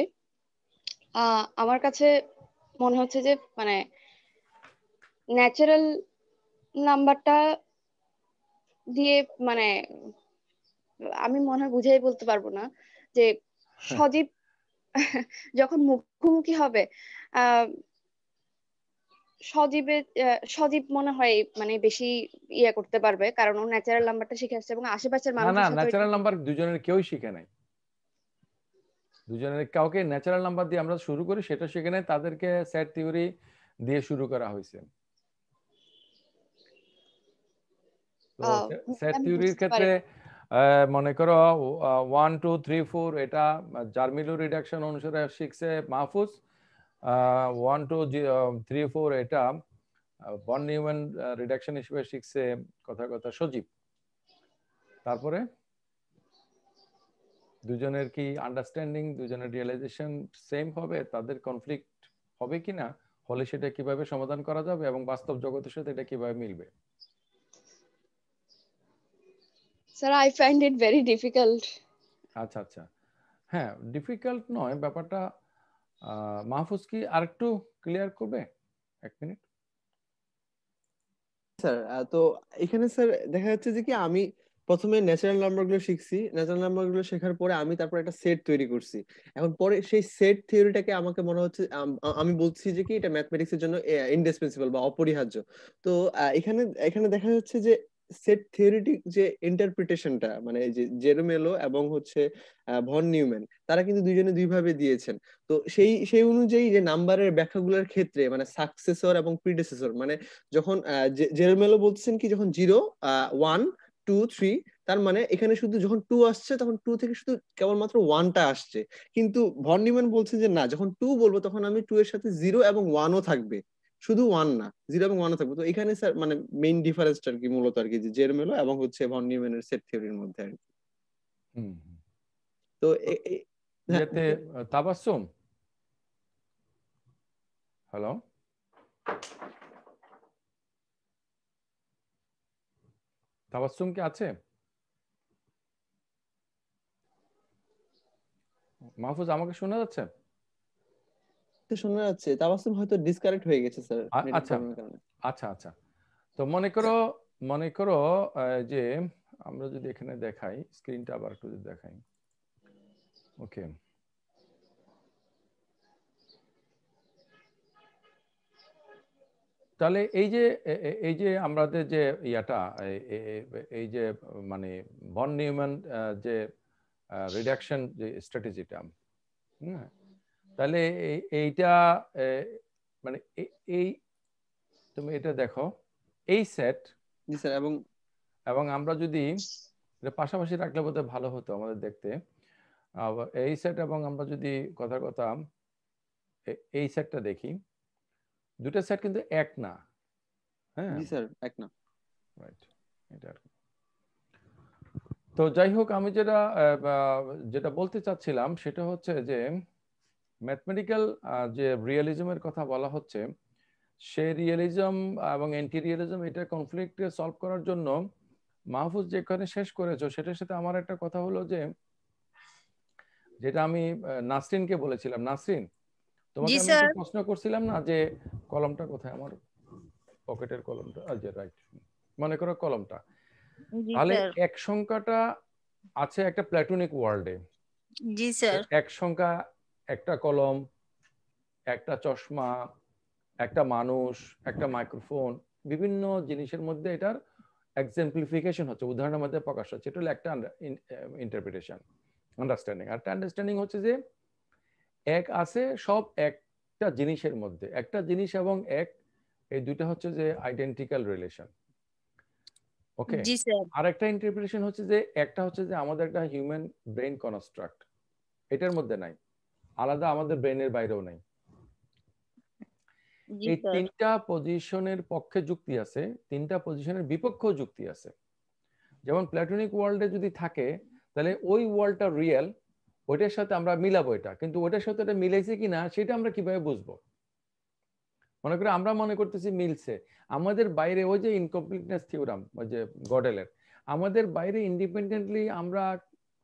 আমার কাছে মনে হচ্ছে যে মানে ন্যাচারাল নাম্বারটা দিয়ে মানে আমি মনে হয় বুঝাই বলতে পারবো না যে সজীব যখন মুখোমুখি হবে সজীব মনে হয় মানে বেশি ইয়ে করতে পারবে, কারণ ও ন্যাচারাল নাম্বারটা শিখে আসছে এবং আশেপাশের না না, মানুষের সাথে ন্যাচারাল নাম্বার দুজনের কেউই শিখে নাই। দুজনের কাউকে ন্যাচারাল নাম্বার দিয়ে আমরা শুরু করি সেটা শিখে নাই, তাদেরকে সেট থিওরি দিয়ে শুরু করা হয়েছে। তো সেট আমি থিওরির বুঝতে ক্ষেত্রে পারিনি। মনে করো 1 2 3 4 এটা জার্মিলো রিডাকশন অনুসারে শিখছে মাহফুজ। 1 2 3 4 এটা বন নিউম্যান রিডাকশন হিসেবে শিখছে কথা কথা সজীব। তারপরে দুজনের কি আন্ডারস্ট্যান্ডিং, দুজনের রিয়েলাইজেশন সেম হবে? তাদের কনফ্লিক্ট হবে কিনা, হলে সেটা কিভাবে সমাধান করা যাবে এবং বাস্তব জগতের সাথে এটা কিভাবে মিলবে? Sir I find it very difficult. আচ্ছা আচ্ছা, হ্যাঁ, ডিফিকাল্ট নয় ব্যাপারটা। মাহফুজ কি আরেকটু ক্লিয়ার করবে? 1 মিনিট। স্যার তো এখানে স্যার দেখা যাচ্ছে যে কি আমি প্রথমে ন্যাচারাল নাম্বার গুলো শিখছি, ন্যাচারাল নাম্বার গুলো শেখার পরে আমি তারপর একটা সেট তৈরি করছি। এখন পরে সেই সেট থিওরিটাকে আমাকে মনে হচ্ছে আমি বলছি যে কি এটা ম্যাথমেটিক্স এর জন্য ইন্ডিসপেন্সিবল বা অপরিহার্য। তো এখানে এখানে দেখা যাচ্ছে যে সেট থিওরিটিক যে ইন্টারপ্রিটেশনটা, মানে যে জেরমেলো এবং হচ্ছে ভন নিউম্যান, তারা কিন্তু দুইজনে দুইভাবে দিয়েছেন। তো সেই সেই অনুযায়ী যে নাম্বারের ব্যাখ্যাগুলোর ক্ষেত্রে মানে সাকসেসর এবং প্রিডেসেসর, মানে যখন জেরমেলো বলছেন কি যখন 0 1 2 3, তার মানে এখানে শুধু যখন 2 আসছে তখন 2 থেকে শুধু কেবলমাত্র 1টা আসছে। কিন্তু ভন নিউম্যান বলছেন যে না, যখন 2 বলবো তখন আমি 2 এর সাথে 0 এবং 1ও থাকবে, শুধু 1 না, 0 এবং 1ও থাকবে। তো এখানে স্যার মানে মেইন ডিফারেন্সটা আর কি মূলত আর কি যে জেরমেলো এবং হচ্ছে ভন নিউম্যানের সেট থিওরির মধ্যে আর কি। হুম। তো হ্যাঁ, ইয়েতে তাবাসসুম, হ্যালো, তাবাসসুম কি আছে? মাহফুজ, আমাকে শোনা যাচ্ছে? শোনা যাচ্ছে। তাবাসসুম হয়তো ডিসকানেক্ট হয়ে গেছে স্যার নেটওয়ার্ক আচ্ছা প্রবলেমের কারণে। আচ্ছা আচ্ছা। তো মনে করো যে আমরা যদি এখানে দেখাই, স্ক্রিনটা আবার একটু যদি দেখাই, ওকে, তাহলে এই যে আমাদের যে ইয়াটা এই যে মানে ভন নিউম্যান যে রিডাকশন যে স্ট্র্যাটেজিটা, হ্যাঁ, তাহলে এইটা মানে এই তুমি এটা দেখো, এই সেট, জি স্যার, এবং আমরা যদি এটা পাশাপাশি রাখলে বোধহয় ভালো হতো আমাদের দেখতে। আবার এই সেট এবং আমরা যদি কথা এই সেটটা দেখি, দুটো সেট কিন্তু এক না। হ্যাঁ, জি স্যার, এক না। রাইট, এটা আর কি। তো যাই হোক, আমি যেটা বলতে চাচ্ছিলাম সেটা হচ্ছে যে ম্যাথমেটিক্যাল যে রিয়েলিজমের কথা বলা হচ্ছে, সে রিয়েলিজম এবং অ্যান্টি রিয়েলিজম, এটা কনফ্লিক্ট সলভ করার জন্য মাহফুজ যেখানে শেষ করেছো সেটার সাথে আমার একটা কথা হলো যে, যেটা আমি নাসরিনকে বলেছিলাম, নাসরিন তোমাকে জি আমি স্যার। একটা প্রশ্ন করছিলাম না যে কলমটা কোথায়, আমার পকেটের কলমটা, আচ্ছা রাইট, মনে করো কলমটা, জি তাহলে স্যার। এক সংখ্যাটা আছে একটা প্ল্যাটনিক ওয়ার্ল্ডে। জি স্যার। এক সংখ্যা, একটা কলম, একটা চশমা, একটা মানুষ, একটা মাইক্রোফোন, বিভিন্ন জিনিসের মধ্যে এটার এক্সাম্পলিফিকেশন হচ্ছে, উদাহরণের মধ্যে প্রকাশ হচ্ছে। এটা হলো একটা ইন্টারপ্রিটেশন, আন্ডারস্ট্যান্ডিং। আর একটা আন্ডারস্ট্যান্ডিং হচ্ছে যে এক আছে সব একটা জিনিসের মধ্যে, একটা জিনিস এবং এক, এই দুইটা হচ্ছে যে আইডেন্টিক্যাল রিলেশন। ওকে, জি স্যার। আর একটা ইন্টারপ্রিটেশন হচ্ছে যে একটা হচ্ছে যে আমাদের একটা হিউম্যান ব্রেন কনস্ট্রাক্ট, এটার মধ্যে নাই, আলাদা আমাদের ব্রেনের বাইরেও নাই। জি এই স্যার। তিনটা পজিশনের পক্ষে যুক্তি আছে, তিনটা পজিশনের বিপক্ষেও যুক্তি আছে। যেমন প্ল্যাটনিক ওয়ার্ল্ডে যদি থাকে তাহলে ওই ওয়ার্ল্ডটা রিয়েল, ওইটার সাথে আমরা মিলাবো এটা, কিন্তু ওইটার সাথে এটা মিলাইছে কিনা সেটা আমরা কিভাবে বুঝবো? মনে করি আমরা মনে করতেছি মিলছে, আমাদের বাইরে ওই যে ইনকমপ্লিটনেস থিওরাম, ওই যে গডেলের, আমাদের বাইরে ইন্ডিপেন্ডেন্টলি আমরা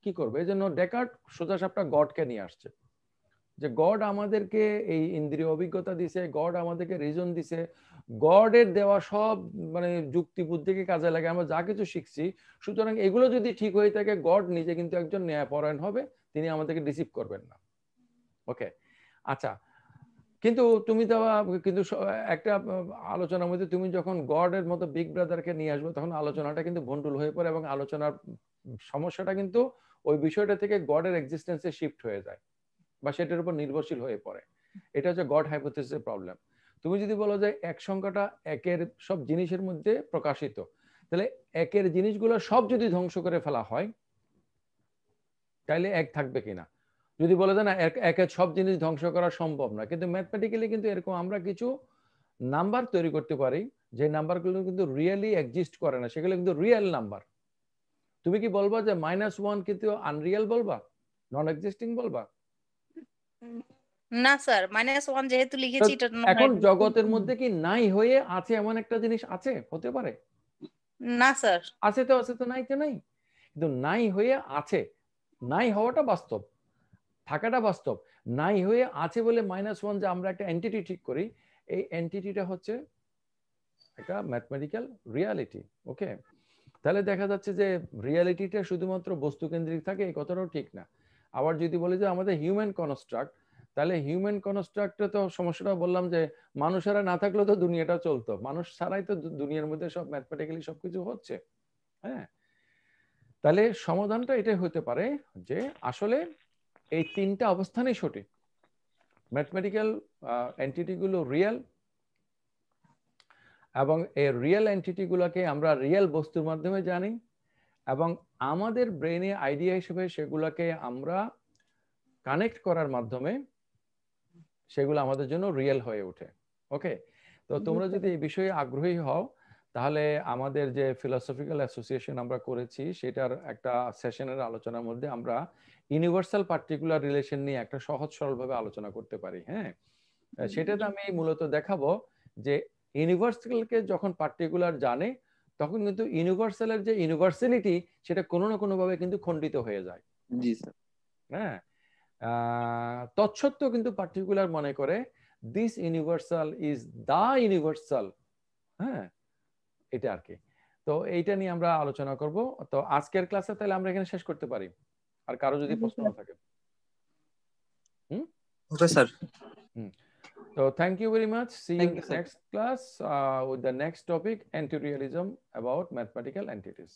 কি করবো? এই জন্য ডেকার্ট সোজাসাপটা গডকে নিয়ে আসছে, যে গড আমাদেরকে এই ইন্দ্রিয় অভিজ্ঞতা দিছে, গড আমাদেরকে রিজন দিছে, গডের দেওয়া সব মানে যুক্তি বুদ্ধিকে কাজে লাগে আমরা যা কিছু শিখছি। সুতরাং এগুলো যদি ঠিক হয়ে থাকে, গড নিজে কিন্তু একজন ন্যায়পরায়ণ হবে, তিনি আমাদেরকে রিসিভ করবেন না। ওকে, আচ্ছা, কিন্তু তুমি তো কিন্তু একটা আলোচনার মধ্যে তুমি যখন গডের মতো বিগ ব্রাদারকে নিয়ে আসবে, তখন আলোচনাটা কিন্তু ভন্ডুল হয়ে পড়ে, এবং আলোচনার সমস্যাটা কিন্তু ওই বিষয়টা থেকে গডের এক্সিস্টেন্সে শিফট হয়ে যায় বা সেটার উপর নির্ভরশীল হয়ে পড়ে। এটা হচ্ছে গড হাইপোথিসিসের প্রবলেম। তুমি যদি বলো যে এক সংখ্যাটা একের সব জিনিসের মধ্যে প্রকাশিত, তাহলে একের জিনিসগুলো সব যদি ধ্বংস করে ফেলা হয় তাহলে এক থাকবে কিনা? যদি বলে যে না, একের সব জিনিস ধ্বংস করা সম্ভব না, কিন্তু ম্যাথমেটিক্যালি কিন্তু এরকম আমরা কিছু নাম্বার তৈরি করতে পারি যে নাম্বারগুলো কিন্তু রিয়েলি এক্সিস্ট করে না, সেগুলো কিন্তু রিয়েল নাম্বার। তুমি কি বলবা যে -1 কিন্তু আনরিয়েল বলবা, নন এক্সিস্টিং বলবা? না স্যার, -1 যেহেতু লিখেছি এটা এখন জগতের মধ্যে কি নাই হয়ে আছে এমন একটা জিনিস আছে? হতে পারে? না স্যার। আছে তো নাই তো নাই, কিন্তু নাই হয়ে আছে, নাই হওয়াটা বাস্তব, থাকাটা বাস্তব। নাই হয়ে আছে বলে -1 যে আমরা একটা এন্টিটি ঠিক করি, এই এন্টিটিটা হচ্ছে একটা ম্যাথমেটিক্যাল রিয়ালিটি। ওকে, তাহলে দেখা যাচ্ছে যে রিয়ালিটিটা শুধুমাত্র বস্তু কেন্দ্রিক থাকে, এই কথাটাও ঠিক না। আবার যদি বলি যে আমাদের হিউম্যান কনস্ট্রাক্ট, তাহলে হিউম্যান কনস্ট্রাক্টে তো সমস্যাটা বললাম যে মানুষেরা না থাকলেও তো দুনিয়াটা চলতো, মানুষ ছাড়াই তো দুনিয়ার মধ্যে সব ম্যাথমেটিক্যালি সবকিছু হচ্ছে। হ্যাঁ, তাহলে সমাধানটা এটাই হতে পারে যে আসলে এই তিনটা অবস্থানই সঠিক। ম্যাথমেটিক্যাল এন্টিটি গুলো রিয়েল, এবং এই রিয়েল এন্টিটি গুলোকে আমরা রিয়েল বস্তুর মাধ্যমে জানি, এবং আমাদের ব্রেনে আইডিয়া হিসেবে সেগুলোকে আমরা কানেক্ট করার মাধ্যমে সেগুলো আমাদের জন্য রিয়েল হয়ে ওঠে। ওকে, তো তোমরা যদি এই বিষয়ে আগ্রহী হও তাহলে আমাদের যে ফিলোসফিক্যাল অ্যাসোসিয়েশন আমরা করেছি সেটার একটা সেশনের আলোচনার মধ্যে আমরা ইউনিভার্সাল পার্টিকুলার রিলেশন নিয়ে একটা সহজ সরলভাবে আলোচনা করতে পারি। হ্যাঁ, সেটাতে আমি মূলত দেখাবো যে ইউনিভার্সালকে যখন পার্টিকুলার জানে তখন কিন্তু ইউনিভার্সালের যে ইউনিভার্সালিটি সেটা কোনো না কোনো ভাবে কিন্তু খণ্ডিত হয়ে যায়। জি স্যার। হ্যাঁ, তৎসত্ত্বেও কিন্তু পার্টিকুলার মনে করে this universal is the universal. হ্যাঁ, এটা আর কি। তো এইটা নিয়ে আমরা আলোচনা করব। তো আজকের ক্লাসে তাহলে আমরা এখানে শেষ করতে পারি, আর কারো যদি প্রশ্ন থাকে। Okay sir. So thank you very much. See you in the next class with the next topic, anti-realism about mathematical entities.